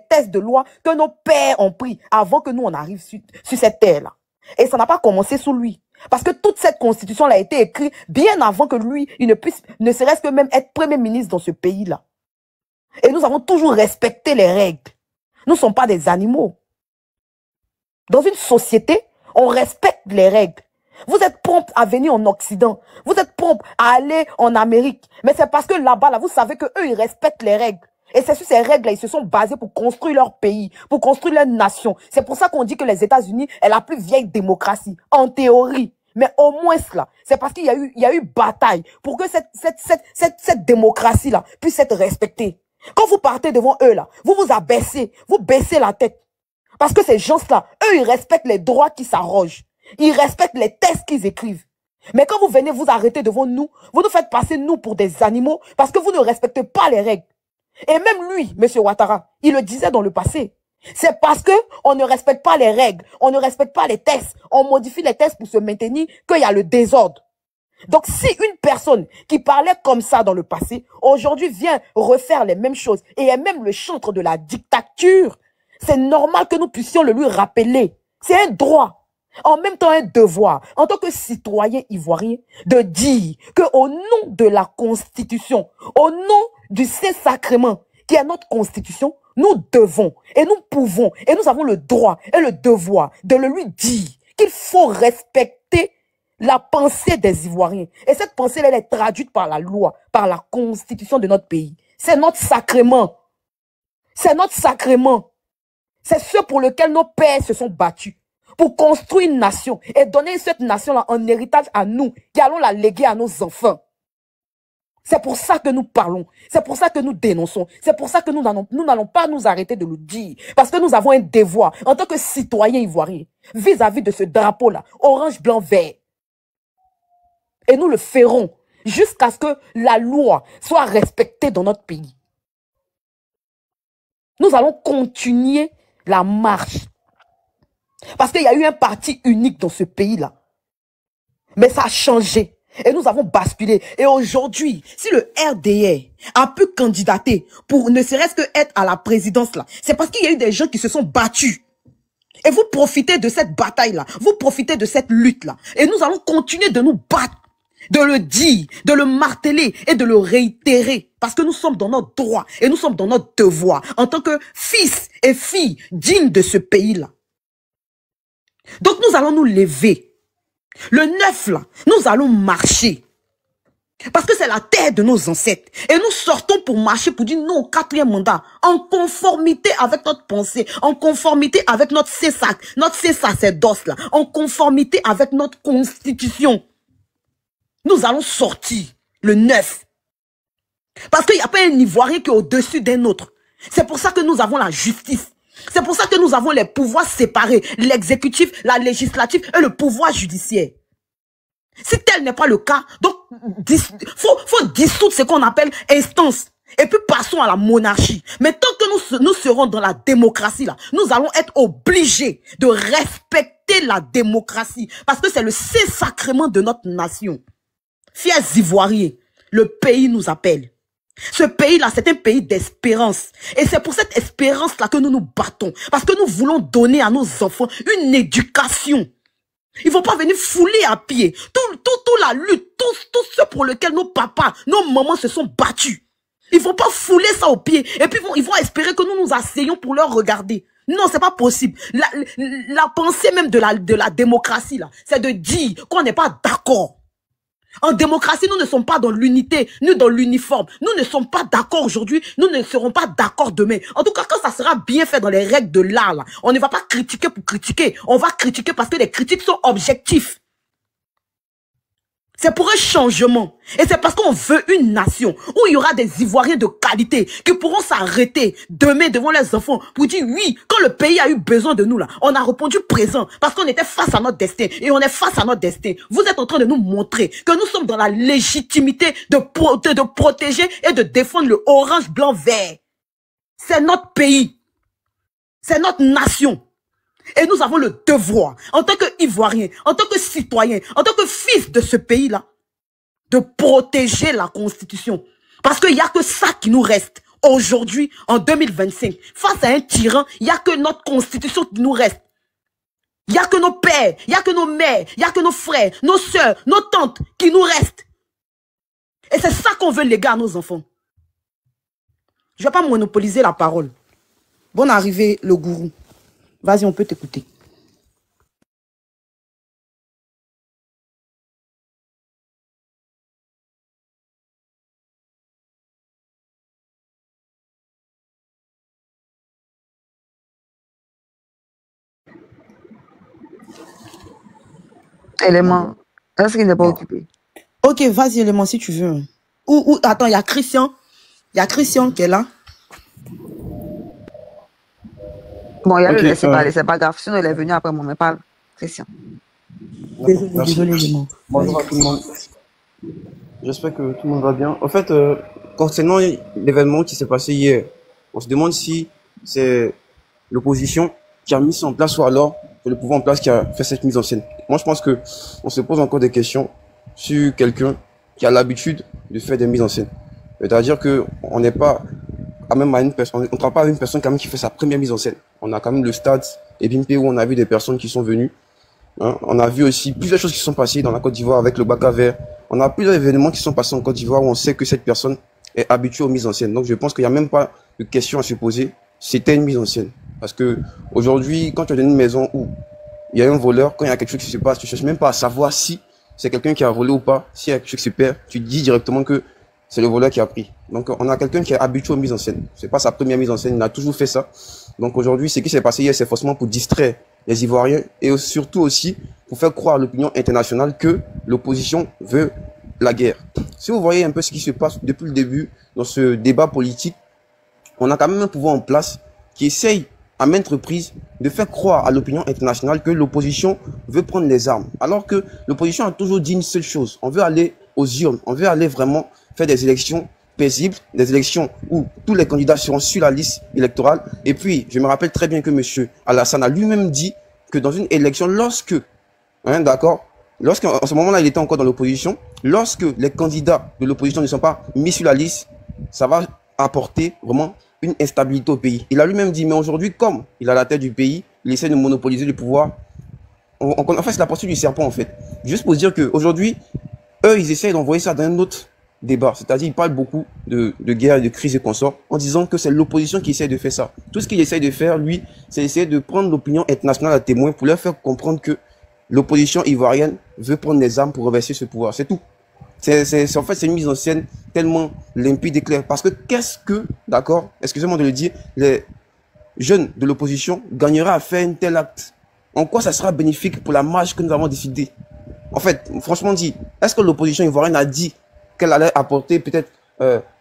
textes de loi que nos pères ont pris avant que nous, on arrive sur cette terre-là. Et ça n'a pas commencé sous lui. Parce que toute cette constitution a été écrite bien avant que lui, il ne puisse, ne serait-ce que même être premier ministre dans ce pays-là. Et nous avons toujours respecté les règles. Nous ne sommes pas des animaux. Dans une société, on respecte les règles. Vous êtes prompt à venir en Occident. Vous êtes prompt à aller en Amérique. Mais c'est parce que là-bas, là, vous savez que eux, ils respectent les règles. Et c'est sur ces règles-là, ils se sont basés pour construire leur pays, pour construire leur nation. C'est pour ça qu'on dit que les États-Unis est la plus vieille démocratie, en théorie. Mais au moins cela, c'est parce qu'il y a eu bataille pour que cette démocratie-là puisse être respectée. Quand vous partez devant eux, là, vous vous abaissez, vous baissez la tête. Parce que ces gens-là, eux, ils respectent les droits qu'ils s'arrogent. Ils respectent les textes qu'ils écrivent. Mais quand vous venez vous arrêter devant nous, vous nous faites passer nous pour des animaux parce que vous ne respectez pas les règles. Et même lui, M. Ouattara, il le disait dans le passé. C'est parce que on ne respecte pas les règles, on ne respecte pas les textes, on modifie les textes pour se maintenir qu'il y a le désordre. Donc si une personne qui parlait comme ça dans le passé, aujourd'hui vient refaire les mêmes choses et est même le chantre de la dictature, c'est normal que nous puissions le lui rappeler. C'est un droit, en même temps un devoir, en tant que citoyen ivoirien, de dire qu'au nom de la Constitution, au nom du Saint-Sacrement, qui est notre Constitution, nous devons et nous pouvons et nous avons le droit et le devoir de le lui dire qu'il faut respecter la pensée des Ivoiriens. Et cette pensée, elle est traduite par la loi, par la Constitution de notre pays. C'est notre sacrement. C'est notre sacrement. C'est ce pour lequel nos pères se sont battus. Pour construire une nation et donner cette nation-là en héritage à nous, qui allons la léguer à nos enfants. C'est pour ça que nous parlons. C'est pour ça que nous dénonçons. C'est pour ça que nous n'allons pas nous arrêter de le dire. Parce que nous avons un devoir en tant que citoyens ivoiriens vis-à-vis de ce drapeau-là, orange, blanc, vert. Et nous le ferons jusqu'à ce que la loi soit respectée dans notre pays. Nous allons continuer la marche. Parce qu'il y a eu un parti unique dans ce pays-là. Mais ça a changé. Et nous avons basculé. Et aujourd'hui, si le RDR a pu candidater pour ne serait-ce que être à la présidence là, c'est parce qu'il y a eu des gens qui se sont battus. Et vous profitez de cette bataille-là. Vous profitez de cette lutte-là. Et nous allons continuer de nous battre. de le dire, de le marteler et de le réitérer. Parce que nous sommes dans notre droit et nous sommes dans notre devoir en tant que fils et filles dignes de ce pays-là. Donc nous allons nous lever. Le 9 là, nous allons marcher. Parce que c'est la terre de nos ancêtres. Et nous sortons pour marcher, pour dire non au 4e mandat. En conformité avec notre pensée. En conformité avec notre sacerdoce là. En conformité avec notre constitution. Nous allons sortir le 9. Parce qu'il n'y a pas un Ivoirien qui est au-dessus d'un autre. C'est pour ça que nous avons la justice. C'est pour ça que nous avons les pouvoirs séparés. L'exécutif, la législative et le pouvoir judiciaire. Si tel n'est pas le cas, donc faut dissoudre ce qu'on appelle instance. Et puis passons à la monarchie. Mais tant que nous serons dans la démocratie, là, nous allons être obligés de respecter la démocratie. Parce que c'est le saint-sacrement de notre nation. Fiers Ivoiriens, le pays nous appelle. Ce pays-là, c'est un pays d'espérance. Et c'est pour cette espérance-là que nous nous battons. Parce que nous voulons donner à nos enfants une éducation. Ils ne vont pas venir fouler à pied. Toute la lutte, tout ce pour lequel nos papas, nos mamans se sont battus. Ils ne vont pas fouler ça au pied. Et puis ils vont espérer que nous nous asseyons pour leur regarder. Non, c'est pas possible. La pensée même de la démocratie, là, c'est de dire qu'on n'est pas d'accord. En démocratie, nous ne sommes pas dans l'unité, ni dans l'uniforme. Nous ne sommes pas d'accord aujourd'hui, nous ne serons pas d'accord demain. En tout cas, quand ça sera bien fait dans les règles de l'art, là, on ne va pas critiquer pour critiquer. On va critiquer parce que les critiques sont objectifs. C'est pour un changement. Et c'est parce qu'on veut une nation où il y aura des Ivoiriens de qualité qui pourront s'arrêter demain devant les enfants pour dire oui, quand le pays a eu besoin de nous là, on a répondu présent parce qu'on était face à notre destin et on est face à notre destin. Vous êtes en train de nous montrer que nous sommes dans la légitimité de protéger et de défendre le orange, blanc, vert. C'est notre pays. C'est notre nation. Et nous avons le devoir, en tant qu'Ivoiriens, en tant que citoyens, en tant que fils de ce pays-là, de protéger la Constitution. Parce qu'il n'y a que ça qui nous reste aujourd'hui, en 2025. Face à un tyran, il n'y a que notre Constitution qui nous reste. Il n'y a que nos pères, il n'y a que nos mères, il n'y a que nos frères, nos sœurs, nos tantes qui nous restent. Et c'est ça qu'on veut léguer à nos enfants. Je ne vais pas monopoliser la parole. Bonne arrivée, le gourou. Vas-y, on peut t'écouter. Élément. Est-ce qu'il n'est pas occupé? Ok, vas-y, Élément, si tu veux. Attends, il y a Christian. Il y a Christian qui est là. Bon, il y a le laisser parler, c'est pas grave. Sinon, il est venu après moi, mais parle. Christian. Désolé, Élément. Bonjour à tout le monde. J'espère que tout le monde va bien. En fait, concernant l'événement qui s'est passé hier, on se demande si c'est l'opposition qui a mis ça en place ou alors c'est le pouvoir en place qui a fait cette mise en scène. Moi, je pense que on se pose encore des questions sur quelqu'un qui a l'habitude de faire des mises en scène. C'est-à-dire que on n'est pas quand même à une personne, on ne travaille pas avec une personne quand même qui fait sa première mise en scène. On a quand même le stade et Bimpe où on a vu des personnes qui sont venues. Hein. On a vu aussi plusieurs choses qui sont passées dans la Côte d'Ivoire avec le Baka Vert. On a plusieurs événements qui sont passés en Côte d'Ivoire où on sait que cette personne est habituée aux mises en scène. Donc je pense qu'il n'y a même pas de question à se poser. C'était une mise en scène. Parce que aujourd'hui, quand tu es dans une maison où il y a un voleur, quand il y a quelque chose qui se passe, tu ne cherches même pas à savoir si c'est quelqu'un qui a volé ou pas. S'il y a quelque chose qui se perd, tu dis directement que c'est le voleur qui a pris. Donc on a quelqu'un qui est habitué aux mises en scène. C'est pas sa première mise en scène, il a toujours fait ça. Donc aujourd'hui, ce qui s'est passé hier, c'est forcément pour distraire les Ivoiriens et surtout aussi pour faire croire à l'opinion internationale que l'opposition veut la guerre. Si vous voyez un peu ce qui se passe depuis le début dans ce débat politique, on a quand même un pouvoir en place qui essaye à maintes reprises de faire croire à l'opinion internationale que l'opposition veut prendre les armes. Alors que l'opposition a toujours dit une seule chose. On veut aller aux urnes. On veut aller vraiment faire des élections paisibles, des élections où tous les candidats seront sur la liste électorale. Et puis, je me rappelle très bien que M. Alassane a lui-même dit que dans une élection, lorsque, d'accord, lorsqu'en ce moment-là, il était encore dans l'opposition, lorsque les candidats de l'opposition ne sont pas mis sur la liste, ça va apporter vraiment une instabilité au pays. Il a lui-même dit, mais aujourd'hui, comme il a la tête du pays, il essaie de monopoliser le pouvoir. En fait, c'est la posture du serpent, en fait. Juste pour dire qu'aujourd'hui, eux, ils essayent d'envoyer ça dans un autre débat. C'est-à-dire, ils parlent beaucoup de guerre, de crise et consorts, en disant que c'est l'opposition qui essaie de faire ça. Tout ce qu'il essaie de faire, lui, c'est essayer de prendre l'opinion internationale à témoin pour leur faire comprendre que l'opposition ivoirienne veut prendre les armes pour renverser ce pouvoir. C'est tout. En fait, c'est une mise en scène tellement limpide et claire. Parce que qu'est-ce que, d'accord, excusez-moi de le dire, les jeunes de l'opposition gagneraient à faire un tel acte? En quoi ça sera bénéfique pour la marche que nous avons décidé? En fait, franchement dit, est-ce que l'opposition ivoirienne a dit qu'elle allait apporter peut-être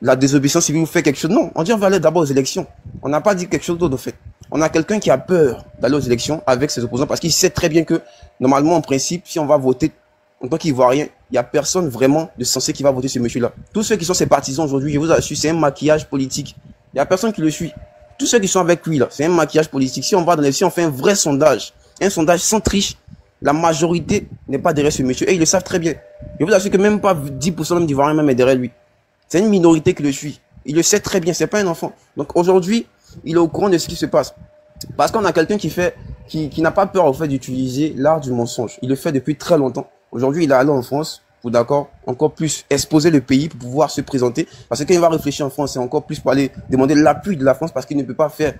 la désobéissance civile ou faire quelque chose? Non, on dit on va aller d'abord aux élections. On n'a pas dit quelque chose d'autre, en fait. On a quelqu'un qui a peur d'aller aux élections avec ses opposants parce qu'il sait très bien que, normalement, en principe, si on va voter en tant qu'Ivoirien, il n'y a personne vraiment de censé qui va voter ce monsieur-là. Tous ceux qui sont ses partisans aujourd'hui, je vous assure, c'est un maquillage politique. Il n'y a personne qui le suit. Tous ceux qui sont avec lui, là, c'est un maquillage politique. Si on va dans les, si on fait un vrai sondage, un sondage sans triche, la majorité n'est pas derrière ce monsieur. Et ils le savent très bien. Je vous assure que même pas 10% même d'Ivoiriens même est derrière lui. C'est une minorité qui le suit. Il le sait très bien, c'est pas un enfant. Donc aujourd'hui, il est au courant de ce qui se passe. Parce qu'on a quelqu'un qui n'a pas peur au fait d'utiliser l'art du mensonge. Il le fait depuis très longtemps. Aujourd'hui, il est allé en France pour, d'accord, encore plus exposer le pays pour pouvoir se présenter. Parce que quand il va réfléchir en France, c'est encore plus pour aller demander l'appui de la France parce qu'il ne peut pas faire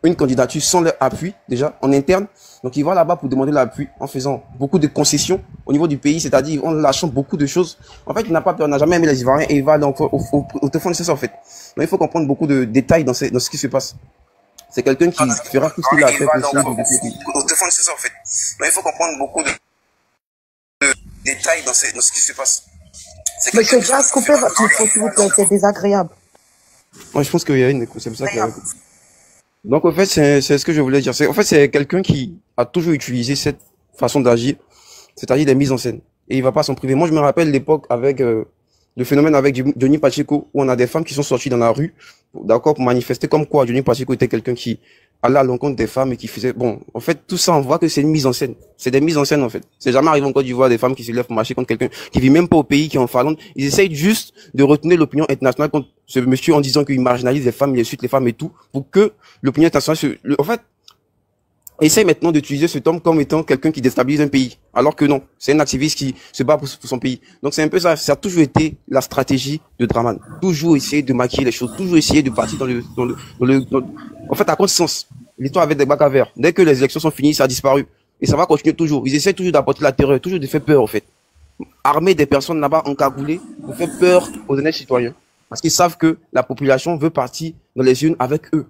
une candidature sans leur appui, déjà, en interne. Donc, il va là-bas pour demander l'appui en faisant beaucoup de concessions au niveau du pays, c'est-à-dire en lâchant beaucoup de choses. En fait, il n'a pas peur, il n'a jamais aimé les Ivoiriens et il va aller au fond de ça, en fait. Donc, il faut comprendre beaucoup de détails dans ce qui se passe. C'est quelqu'un qui fera tout ce qu'il a fait pour essayer de défendre ça, en fait. Donc, il faut comprendre beaucoup de détails dans ce qui se passe. Monsieur Jazz, coupez votre micro, s'il vous plaît, c'est désagréable. Moi, je pense qu'il y a une, c'est pour ça qu'il y a une. Donc, en fait, c'est ce que je voulais dire. En fait, c'est quelqu'un qui a toujours utilisé cette façon d'agir, c'est-à-dire des mises en scène. Et il va pas s'en priver. Moi, je me rappelle l'époque avec le phénomène avec Johnny Pacheco, où on a des femmes qui sont sorties dans la rue, d'accord, pour manifester comme quoi Johnny Pacheco était quelqu'un qui allait à l'encontre des femmes et qui faisait... Bon, en fait, tout ça, on voit que c'est une mise en scène. C'est des mises en scène, en fait. C'est jamais arrivé en Côte d'Ivoire des femmes qui se lèvent pour marcher contre quelqu'un qui vit même pas au pays, qui est en Finlande. Ils essayent juste de retenir l'opinion internationale contre ce monsieur en disant qu'il marginalise les femmes, il insulte les femmes et tout, pour que l'opinion internationale en fait, essaye maintenant d'utiliser cet homme comme étant quelqu'un qui déstabilise un pays. Alors que non, c'est un activiste qui se bat pour son pays. Donc c'est un peu ça, ça a toujours été la stratégie de Draman. Toujours essayer de maquiller les choses, toujours essayer de partir en fait, à contre-sens. L'histoire avec des bacs à verre. Dès que les élections sont finies, ça a disparu. Et ça va continuer toujours. Ils essaient toujours d'apporter la terreur, toujours de faire peur, en fait. Armer des personnes là-bas encagoulées pour faire peur aux honnêtes citoyens. Parce qu'ils savent que la population veut partir dans les urnes avec eux.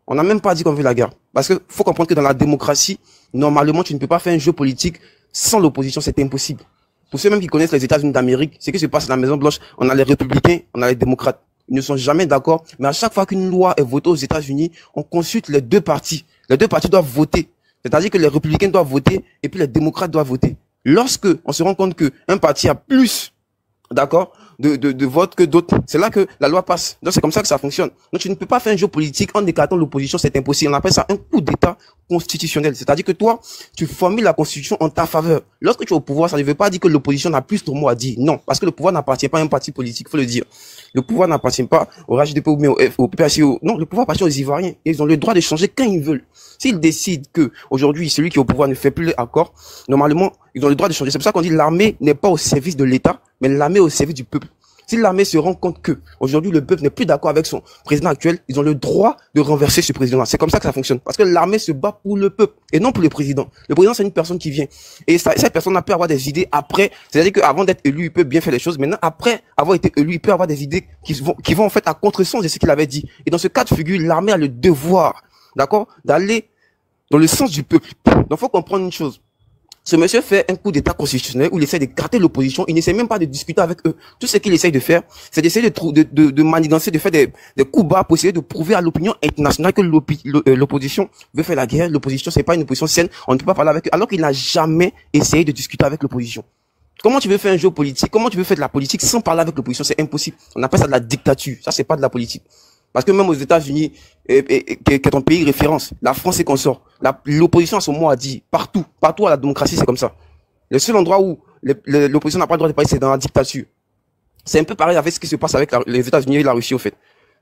On n'a même pas dit qu'on veut la guerre. Parce que faut comprendre que dans la démocratie, normalement, tu ne peux pas faire un jeu politique sans l'opposition, c'est impossible. Pour ceux même qui connaissent les États-Unis d'Amérique, ce qui se passe à la Maison-Blanche, on a les républicains, on a les démocrates. Ils ne sont jamais d'accord, mais à chaque fois qu'une loi est votée aux États-Unis, on consulte les deux partis. Les deux partis doivent voter. C'est-à-dire que les républicains doivent voter et puis les démocrates doivent voter. Lorsque on se rend compte que un parti a plus, d'accord, de votes que d'autres, c'est là que la loi passe. Donc c'est comme ça que ça fonctionne. Donc tu ne peux pas faire un jeu politique en écartant l'opposition, c'est impossible. On appelle ça un coup d'État constitutionnel. C'est-à-dire que toi, tu formules la constitution en ta faveur. Lorsque tu es au pouvoir, ça ne veut pas dire que l'opposition n'a plus ton mot à dire. Non, parce que le pouvoir n'appartient pas à un parti politique, faut le dire. Le pouvoir n'appartient pas au RHDP ou au PPAC. Non, le pouvoir appartient aux Ivoiriens. Ils ont le droit de changer quand ils veulent. S'ils décident que aujourd'hui celui qui est au pouvoir ne fait plus l'accord, normalement, ils ont le droit de changer. C'est pour ça qu'on dit l'armée n'est pas au service de l'État, mais l'armée est au service du peuple. Si l'armée se rend compte que aujourd'hui le peuple n'est plus d'accord avec son président actuel, ils ont le droit de renverser ce président-là. C'est comme ça que ça fonctionne. Parce que l'armée se bat pour le peuple et non pour le président. Le président, c'est une personne qui vient. Et cette personne peut avoir des idées après. C'est-à-dire qu'avant d'être élu, il peut bien faire les choses. Maintenant, après avoir été élu, il peut avoir des idées qui vont en fait à contresens de ce qu'il avait dit. Et dans ce cas de figure, l'armée a le devoir, d'accord, d'aller dans le sens du peuple. Donc, faut comprendre une chose. Ce monsieur fait un coup d'état constitutionnel où il essaie d'écarter l'opposition. Il n'essaie même pas de discuter avec eux. Tout ce qu'il essaie de faire, c'est d'essayer de manigancer, de faire des coups bas pour essayer de prouver à l'opinion internationale que l'opposition veut faire la guerre. L'opposition, c'est pas une opposition saine. On ne peut pas parler avec eux. Alors qu'il n'a jamais essayé de discuter avec l'opposition. Comment tu veux faire un jeu politique? Comment tu veux faire de la politique sans parler avec l'opposition? C'est impossible. On appelle ça de la dictature. Ça, c'est pas de la politique. Parce que même aux États-Unis, qui est ton pays référence, la France est consort. L'opposition a son mot à dire. Partout à la démocratie, c'est comme ça. Le seul endroit où l'opposition n'a pas le droit de parler, c'est dans la dictature. C'est un peu pareil avec ce qui se passe avec les États-Unis et la Russie, au fait.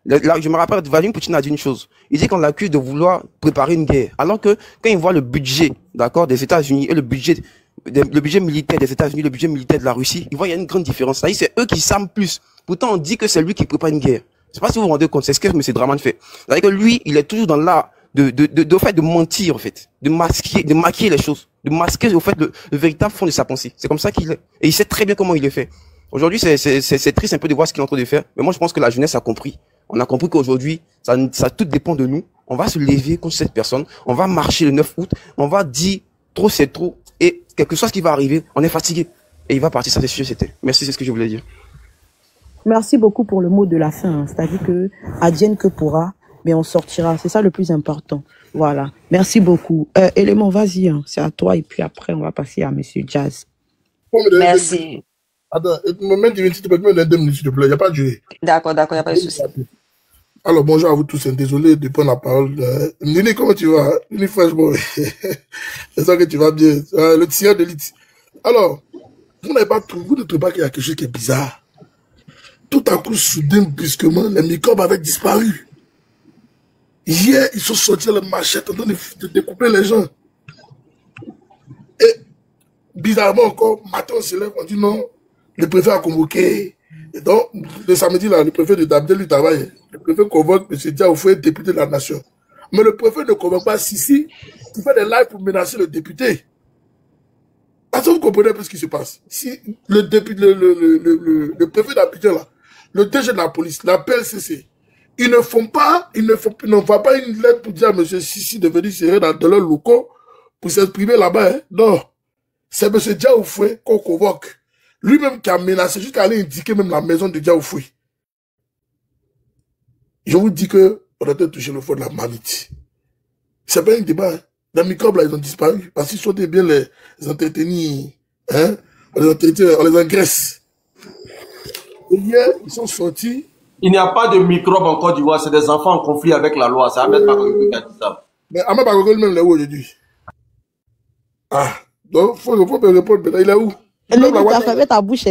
Je me rappelle, Vladimir Poutine a dit une chose. Il dit qu'on l'accuse de vouloir préparer une guerre. Alors que, quand il voit le budget, d'accord, des États-Unis et le budget le budget militaire des États-Unis, le budget militaire de la Russie, il voit il y a une grande différence. C'est-à-dire c'est eux qui s'arment plus. Pourtant, on dit que c'est lui qui prépare une guerre. Je sais pas si vous vous rendez compte, c'est ce que M. Draman fait. C'est-à-dire que lui, il est toujours dans l'art de mentir, en fait. De maquiller les choses. De masquer, au fait, le véritable fond de sa pensée. C'est comme ça qu'il est. Et il sait très bien comment il est fait. Aujourd'hui, c'est triste un peu de voir ce qu'il est en train de faire. Mais moi, je pense que la jeunesse a compris. On a compris qu'aujourd'hui, ça tout dépend de nous. On va se lever contre cette personne. On va marcher le 9 août. On va dire, trop c'est trop. Et quelque chose qui va arriver, on est fatigué. Et il va partir, ça c'est sûr, c'était. Merci, c'est ce que je voulais dire. Merci beaucoup pour le mot de la fin. C'est-à-dire que, advienne que pourra, mais on sortira. C'est ça le plus important. Voilà. Merci beaucoup. Élément, vas-y, hein. C'est à toi. Et puis après, on va passer à Monsieur Jazz. Merci. Attends, s'il te plaît, me donner 2 minutes, s'il te plaît. Il n'y a pas de durée. D'accord, il n'y a pas de souci. Alors, bonjour à vous tous. Désolé de prendre la parole. Nini, comment tu vas? Nini, franchement, j'espère que tu vas bien. Le tireur d'élite. Alors, vous ne trouvez pas qu'il y a quelque chose qui est bizarre? Tout à coup, soudain, brusquement, les microbes avaient disparu. Hier, ils sont sortis à la machette en train de découper les gens. Et, bizarrement encore, matin, on se lève, on dit non, le préfet a convoqué. Et donc, le samedi, là, le préfet de Dabdel lui travaille. Le préfet convoque M. Diaoufoué, député de la nation. Mais le préfet ne convoque pas Sissi, qui fait des lives pour menacer le député. Est-ce que vous comprenez un peu ce qui se passe? Si le préfet d'Abidjan, là, le DG de la police, la PLCC, ils n'envoient pas une lettre pour dire à M. Sissi de venir serrer dans leurs locaux pour s'exprimer là-bas. Hein? Non. C'est M. Diaoufoué qu'on convoque. Lui-même qui a menacé jusqu'à aller indiquer même la maison de Diaoufoué. Je vous dis que on a touché le fond de la manite. C'est pas un débat. Hein? Les microbes là, ils ont disparu. Parce qu'ils sont bien les entretenir. Hein? On les engraisse. Et hier, ils sont sortis. Il n'y a pas de microbes en Côte d'Ivoire, c'est des enfants en conflit avec la loi. C'est Ahmed Bakayoko qui a dit ça. Mais Ahmed Bakayoko lui-même, il est où aujourd'hui? Ah, donc il faut me répondre maintenant. Il est où? Tu as fermé ta bouche.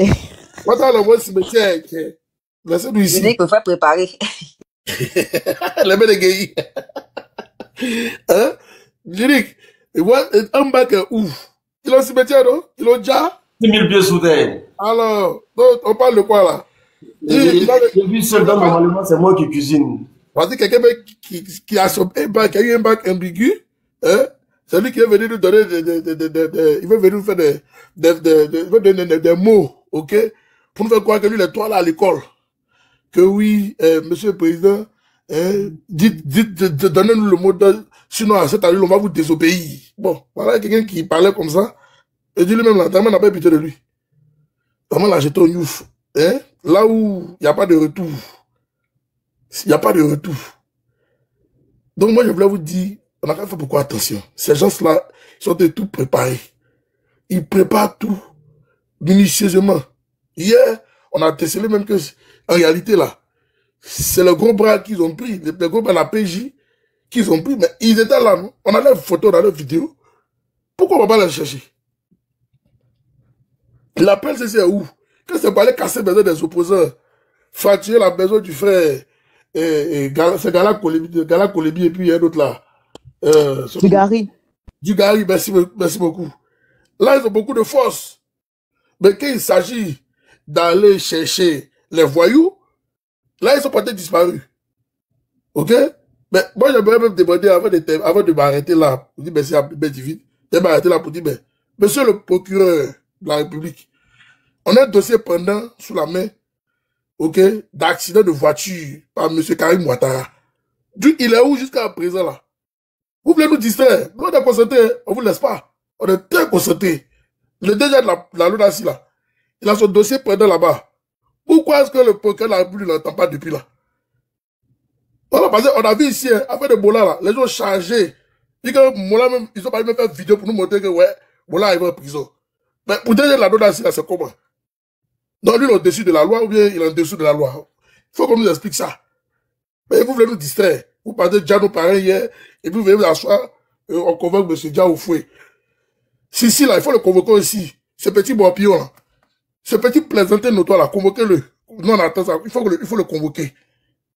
What le cimetière? Laissez-nous ici. Il peut faire préparer. Les mains de Guéhi. Hein? Jéric, un bac est où? Ils ont un cimetière, non? Ils ont déjà? 6 000 pieds sous terre. Alors, donc, on parle de quoi là? J'ai vu seul dans normalement, c'est moi qui cuisine. Parce que quelqu'un qui a son bac, qui a eu un bac ambigu, hein? C'est lui qui est venu nous donner il veut venir nous faire des mots, ok? Pour nous faire croire que lui, il est toi là à l'école. Que oui, monsieur le président, donnez-nous le mot d'ordre, sinon à cette allure, on va vous désobéir. Bon, voilà quelqu'un qui parlait comme ça. Et dit lui-même, là, Draman n'a pas pitié de lui. Draman l'a jeté au Youf. Hein? Là où il n'y a pas de retour. Il n'y a pas de retour. Donc moi, je voulais vous dire, on a qu'à faire beaucoup attention. Ces gens-là, ils sont tout préparés. Ils préparent tout minutieusement. Hier, on a décelé même que, en réalité, là, c'est le gros bras qu'ils ont pris, le gros bras de la PJ qu'ils ont pris, mais ils étaient là, non? On a leurs photos, on a leurs vidéos. Pourquoi on va pas les chercher? L'appel, c'est où? Quand c'est pas aller casser la maison des opposants, fracturer la maison du frère, c'est Gala Kolebi, et puis il y a un autre là. Du Gary. Du Gary, merci beaucoup. Là, ils ont beaucoup de force. Mais quand il s'agit d'aller chercher les voyous, là, ils sont peut-être disparus. Ok? Mais moi, j'aimerais même demander avant de m'arrêter là, pour dire merci à Bédivide, de m'arrêter là pour dire, monsieur le procureur de la République, on a un dossier pendant sous la main, ok, d'accident de voiture par monsieur Karim Ouattara. Il est où jusqu'à présent là? Vous voulez nous distraire? Nous, on est concentrés, on vous laisse pas. On est très concentrés. Le DG de la LONASI là, il a son dossier pendant là-bas. Pourquoi est-ce que le procureur de la République ne l'entend pas depuis là? Voilà, parce qu'on a vu ici, hein, après de Bola là, les gens ont changé. Ils ont pas même fait une vidéo pour nous montrer que ouais, Bola est en prison. Mais pour DG de la LONASI là, c'est comment? Donc lui, il est au-dessus de la loi ou bien il est en dessous de la loi. Il faut qu'on nous explique ça. Mais vous voulez nous distraire. Vous parlez de Diano pareil hier, et puis vous venez vous asseoir, on convoque M. Diaoufoué. Si, là, il faut le convoquer aussi. Ce petit boapillon là. Ce petit plaisantin notoire là, convoquez-le. Non, on attend ça. Il faut le convoquer.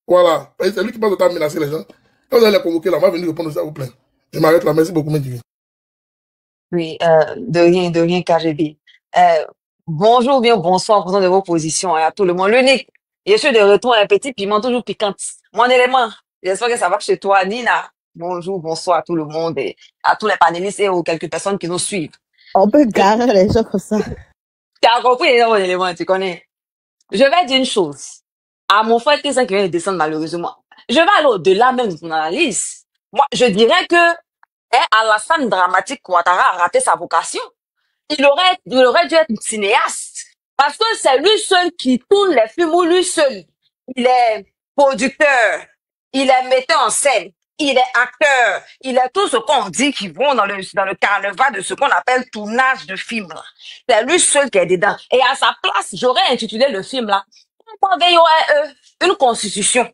Voilà. C'est lui qui passe le temps à menacer les gens. Quand vous allez le convoquer là, on va venir répondre à vos plaintes. Je m'arrête là. Merci beaucoup, Mendivi. Oui, de rien, KGB. Bonjour, bien, bonsoir, en fonction de vos positions, à tout le monde. L'unique, je suis de retour, un petit piment toujours piquant. Mon élément, j'espère que ça va chez toi, Nina. Bonjour, bonsoir à tout le monde et à tous les panélistes et aux quelques personnes qui nous suivent. On peut garer les gens comme ça. Tu as compris, mon élément, tu connais. Je vais dire une chose. À mon frère Christian qui vient de descendre, malheureusement. Je vais aller au-delà même de ton analyse. Moi, je dirais que, Alassane Dramatique Ouattara a raté sa vocation. Il aurait dû être cinéaste. Parce que c'est lui seul qui tourne les films où lui seul. Il est producteur, il est metteur en scène, il est acteur, il est tout ce qu'on dit qui vont dans le carnaval de ce qu'on appelle tournage de film, là. C'est lui seul qui est dedans. Et à sa place, j'aurais intitulé le film, là, VOAE, une constitution.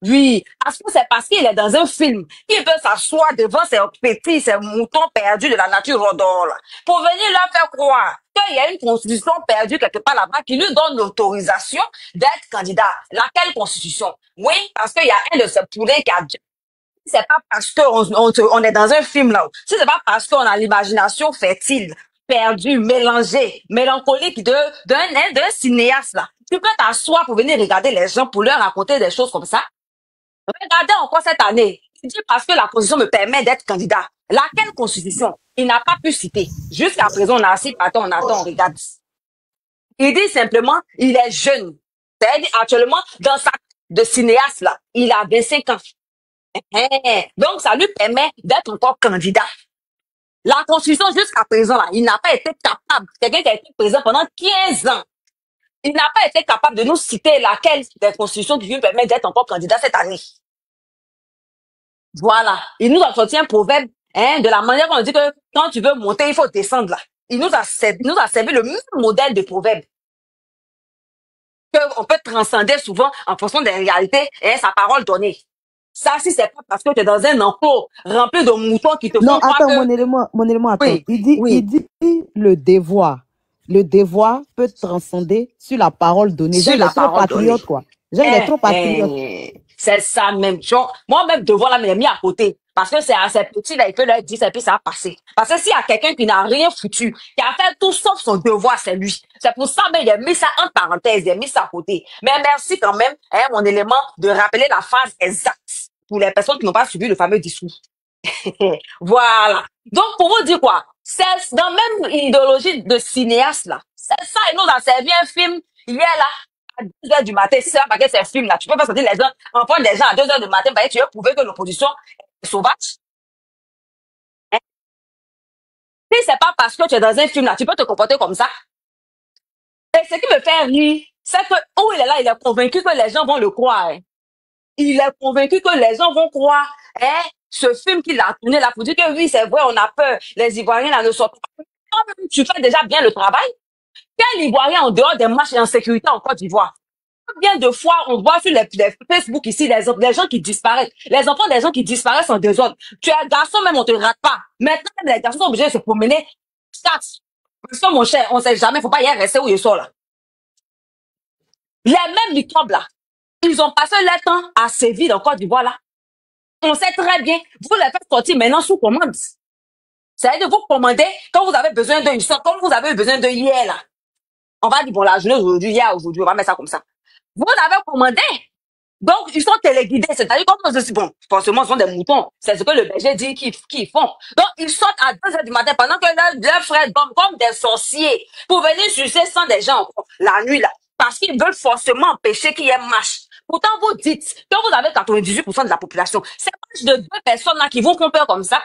Oui, parce que c'est parce qu'il est dans un film. Il peut s'asseoir devant ses petits, ses moutons perdus de la nature Rodor, là, pour venir leur faire croire qu'il y a une constitution perdue quelque part là-bas qui lui donne l'autorisation d'être candidat. Laquelle constitution? Oui, parce qu'il y a un de ces poulets qui a dit, c'est pas parce on est dans un film là, si c'est pas parce qu'on a l'imagination fertile, perdue, mélangée, mélancolique d'un cinéaste là. Tu peux t'asseoir pour venir regarder les gens pour leur raconter des choses comme ça. Regardez encore cette année. Il dit parce que la constitution me permet d'être candidat. Laquelle constitution? Il n'a pas pu citer. Jusqu'à présent, on a assis, on attend, on regarde. Il dit simplement, il est jeune. C'est-à-dire, actuellement, dans sa de cinéaste, là, il a 25 ans. Donc, ça lui permet d'être encore candidat. La constitution, jusqu'à présent, là, il n'a pas été capable. Quelqu'un qui a été présent pendant 15 ans. Il n'a pas été capable de nous citer laquelle des constitutions qui lui permet d'être encore candidat cette année. Voilà. Il nous a sorti un proverbe, de la manière qu'on dit que quand tu veux monter, il faut descendre là. Il nous a servi le même modèle de proverbe. Qu'on peut transcender souvent en fonction des réalités et sa parole donnée. Ça, si c'est pas parce que tu es dans un enclos rempli de moutons qui te font croire attends, que... mon élément, attends. Oui, Il dit le devoir. Le devoir peut transcender sur la parole donnée. Sur la parole donnée. Quoi. Genre, il est trop patriote. C'est ça même chose. Moi-même, devoir là, me l'ai mis à côté. Parce que c'est à ces petits là, il peut leur dire, et puis ça va passer. Parce que s'il y a quelqu'un qui n'a rien foutu, qui a fait tout sauf son devoir, c'est lui. C'est pour ça, mais il a mis ça en parenthèse, il a mis ça à côté. Mais merci quand même, mon élément, de rappeler la phrase exacte pour les personnes qui n'ont pas suivi le fameux discours. Voilà. Donc, pour vous dire quoi? C'est dans même idéologie de cinéaste, là. C'est ça, il nous a servi un film hier, là, à 2h du matin. Si c'est pas parce que c'est un film, là, tu peux pas sortir les enfants des gens à 2h du matin, bah, tu veux prouver que l'opposition est sauvage. Hein? Si c'est pas parce que tu es dans un film, là, tu peux te comporter comme ça. Et ce qui me fait rire, c'est que, où il est là, il est convaincu que les gens vont le croire. Hein. Il est convaincu que les gens vont croire, ce film qu'il a tourné là pour dire que oui, c'est vrai, on a peur, les Ivoiriens là ne sortent pas. Quand tu fais déjà bien le travail, quel Ivoirien en dehors des marches et en sécurité en Côte d'Ivoire? Combien de fois on voit sur les Facebook ici les gens qui disparaissent, les enfants des gens qui disparaissent en désordre. Tu es un garçon, même on te rate pas. Maintenant, les garçons sont obligés de se promener. Parce que mon cher, on sait jamais, faut pas y rester où ils sont là. Les mêmes microbes là, ils ont passé leur temps à sévir en Côte d'Ivoire là. On sait très bien, vous les faites sortir maintenant sous commande. C'est-à-dire vous commandez quand vous avez besoin d'eux, ils sont comme vous avez besoin d'eux hier là. On va dire, bon, la journée aujourd'hui, hier, aujourd'hui, on va mettre ça comme ça. Vous avez commandé. Donc, ils sont téléguidés. C'est-à-dire, comme on dit, bon, forcément, ce sont des moutons. C'est ce que le berger dit qu'ils font. Donc, ils sortent à 2h du matin pendant que leurs frères dorment comme des sorciers pour venir sucer sans des gens la nuit là. Parce qu'ils veulent forcément empêcher qu'il y ait marche. Pourtant, vous dites que vous avez 98% de la population. C'est marche de 2 personnes là qui vont font peur comme ça.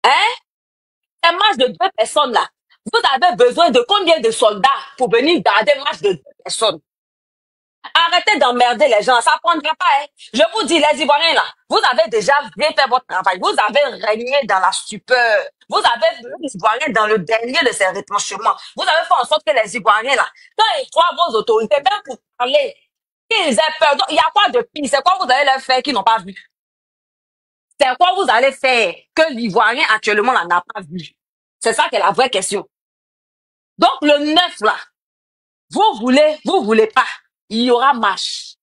Hein? C'est marche de 2 personnes là. Vous avez besoin de combien de soldats pour venir garder marche de 2 personnes? Arrêtez d'emmerder les gens, ça prendra pas, hein. Je vous dis, les Ivoiriens là, vous avez déjà bien fait votre travail. Vous avez régné dans la stupeur. Vous avez mis les Ivoiriens dans le dernier de ces retranchements. Vous avez fait en sorte que les Ivoiriens là, quand ils croient vos autorités, même pour parler, qu'ils aient peur. Donc, il y a quoi de pire? C'est quoi vous allez leur faire qu'ils n'ont pas vu? C'est quoi vous allez faire que l'Ivoirien actuellement là n'a pas vu? C'est ça qui est la vraie question. Donc, le 9 là, vous voulez pas. Il y aura marche.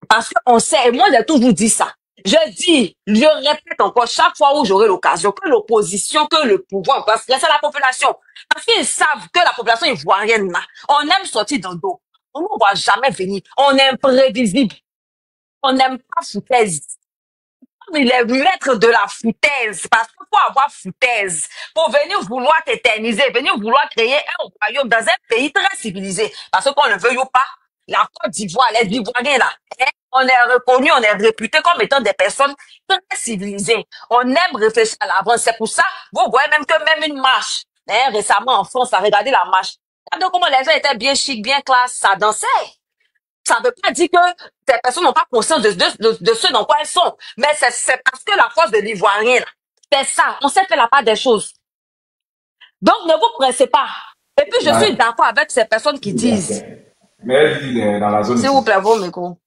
Parce qu'on sait, et moi j'ai toujours dit ça. Je dis, je répète encore chaque fois où j'aurai l'occasion que l'opposition, que le pouvoir, parce que c'est la population. Parce qu'ils savent que la population ivoirienne, là, on aime sortir dans le dos. On ne voit jamais venir. On est imprévisible. On n'aime pas foutaise. Il est maître de la foutaise. Parce qu'il faut avoir foutaise pour venir vouloir t'éterniser, venir vouloir créer un royaume dans un pays très civilisé. Parce qu'on ne veuille ou pas, la Côte d'Ivoire, les Ivoiriens là, hein, on est reconnu, on est réputé comme étant des personnes très civilisées. On aime réfléchir à l'avance. C'est pour ça, vous voyez même que même une marche, hein, récemment en France, à regarder la marche. Regardez comment les gens étaient bien chics, bien classe, ça dansait. Ça ne veut pas dire que ces personnes n'ont pas conscience de ce dans quoi elles sont. Mais c'est parce que la force de l'Ivoirien, là, c'est ça. On sait faire la part des choses. Donc, ne vous pressez pas. Et puis, je suis d'accord avec ces personnes qui disent. Mais elle dit dans la zone. S'il vous plaît, vos micros.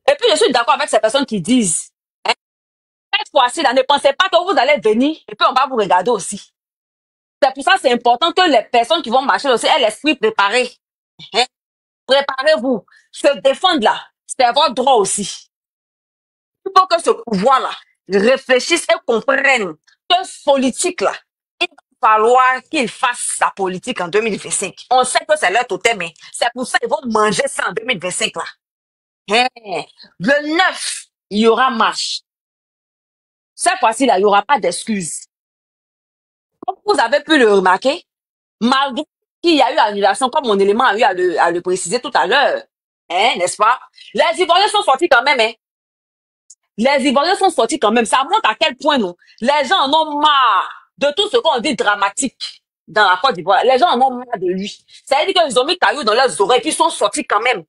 Et puis, je suis d'accord avec ces personnes qui disent. Hein, cette fois-ci, là, ne pensez pas que vous allez venir et puis on va vous regarder aussi. C'est pour ça que c'est important que les personnes qui vont marcher aussi aient l'esprit préparé. Hein? Préparez-vous. Se défendre là, c'est votre droit aussi. Il faut que ce pouvoir-là réfléchisse et comprenne que ce politique-là, il va falloir qu'il fasse sa politique en 2025. On sait que c'est leur totem, mais c'est pour ça qu'ils vont manger ça en 2025 là. Hein? Le 9, il y aura marche. Cette fois-ci là, il n'y aura pas d'excuses. Comme vous avez pu le remarquer, malgré qu'il y a eu annulation, comme mon élément a eu à le préciser tout à l'heure, hein, n'est-ce pas? Les Ivoiriens sont sortis quand même, hein. Les Ivoiriens sont sortis quand même. Ça montre à quel point, non, les gens en ont marre de tout ce qu'on dit dramatique dans la Côte d'Ivoire. Les gens en ont marre de lui. Ça veut dire qu'ils ont mis caillou dans leurs oreilles, puis ils sont sortis quand même.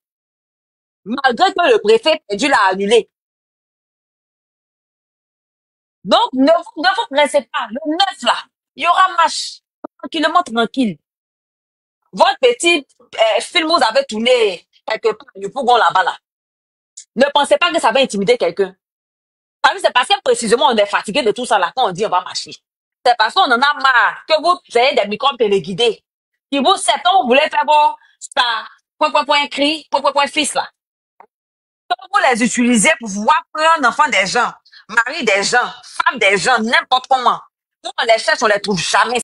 Malgré que le préfet ait dû l'annuler. Donc, ne vous pressez pas. Le 9, là, il y aura marche. Tranquillement, tranquille. Votre petit film, vous avez tourné quelque part, le Pougon là-bas, là. Ne pensez pas que ça va intimider quelqu'un. C'est parce que précisément, on est fatigué de tout ça là quand on dit on va marcher. C'est parce qu'on en a marre que vous ayez des microbes téléguidés. Si vous, c'est vous voulez faire bon, ça, point, cri, point, fils là. Que vous les utilisez pour pouvoir prendre enfant des gens, mari des gens, femme des gens, n'importe comment. Nous, on les cherche, on les trouve jamais.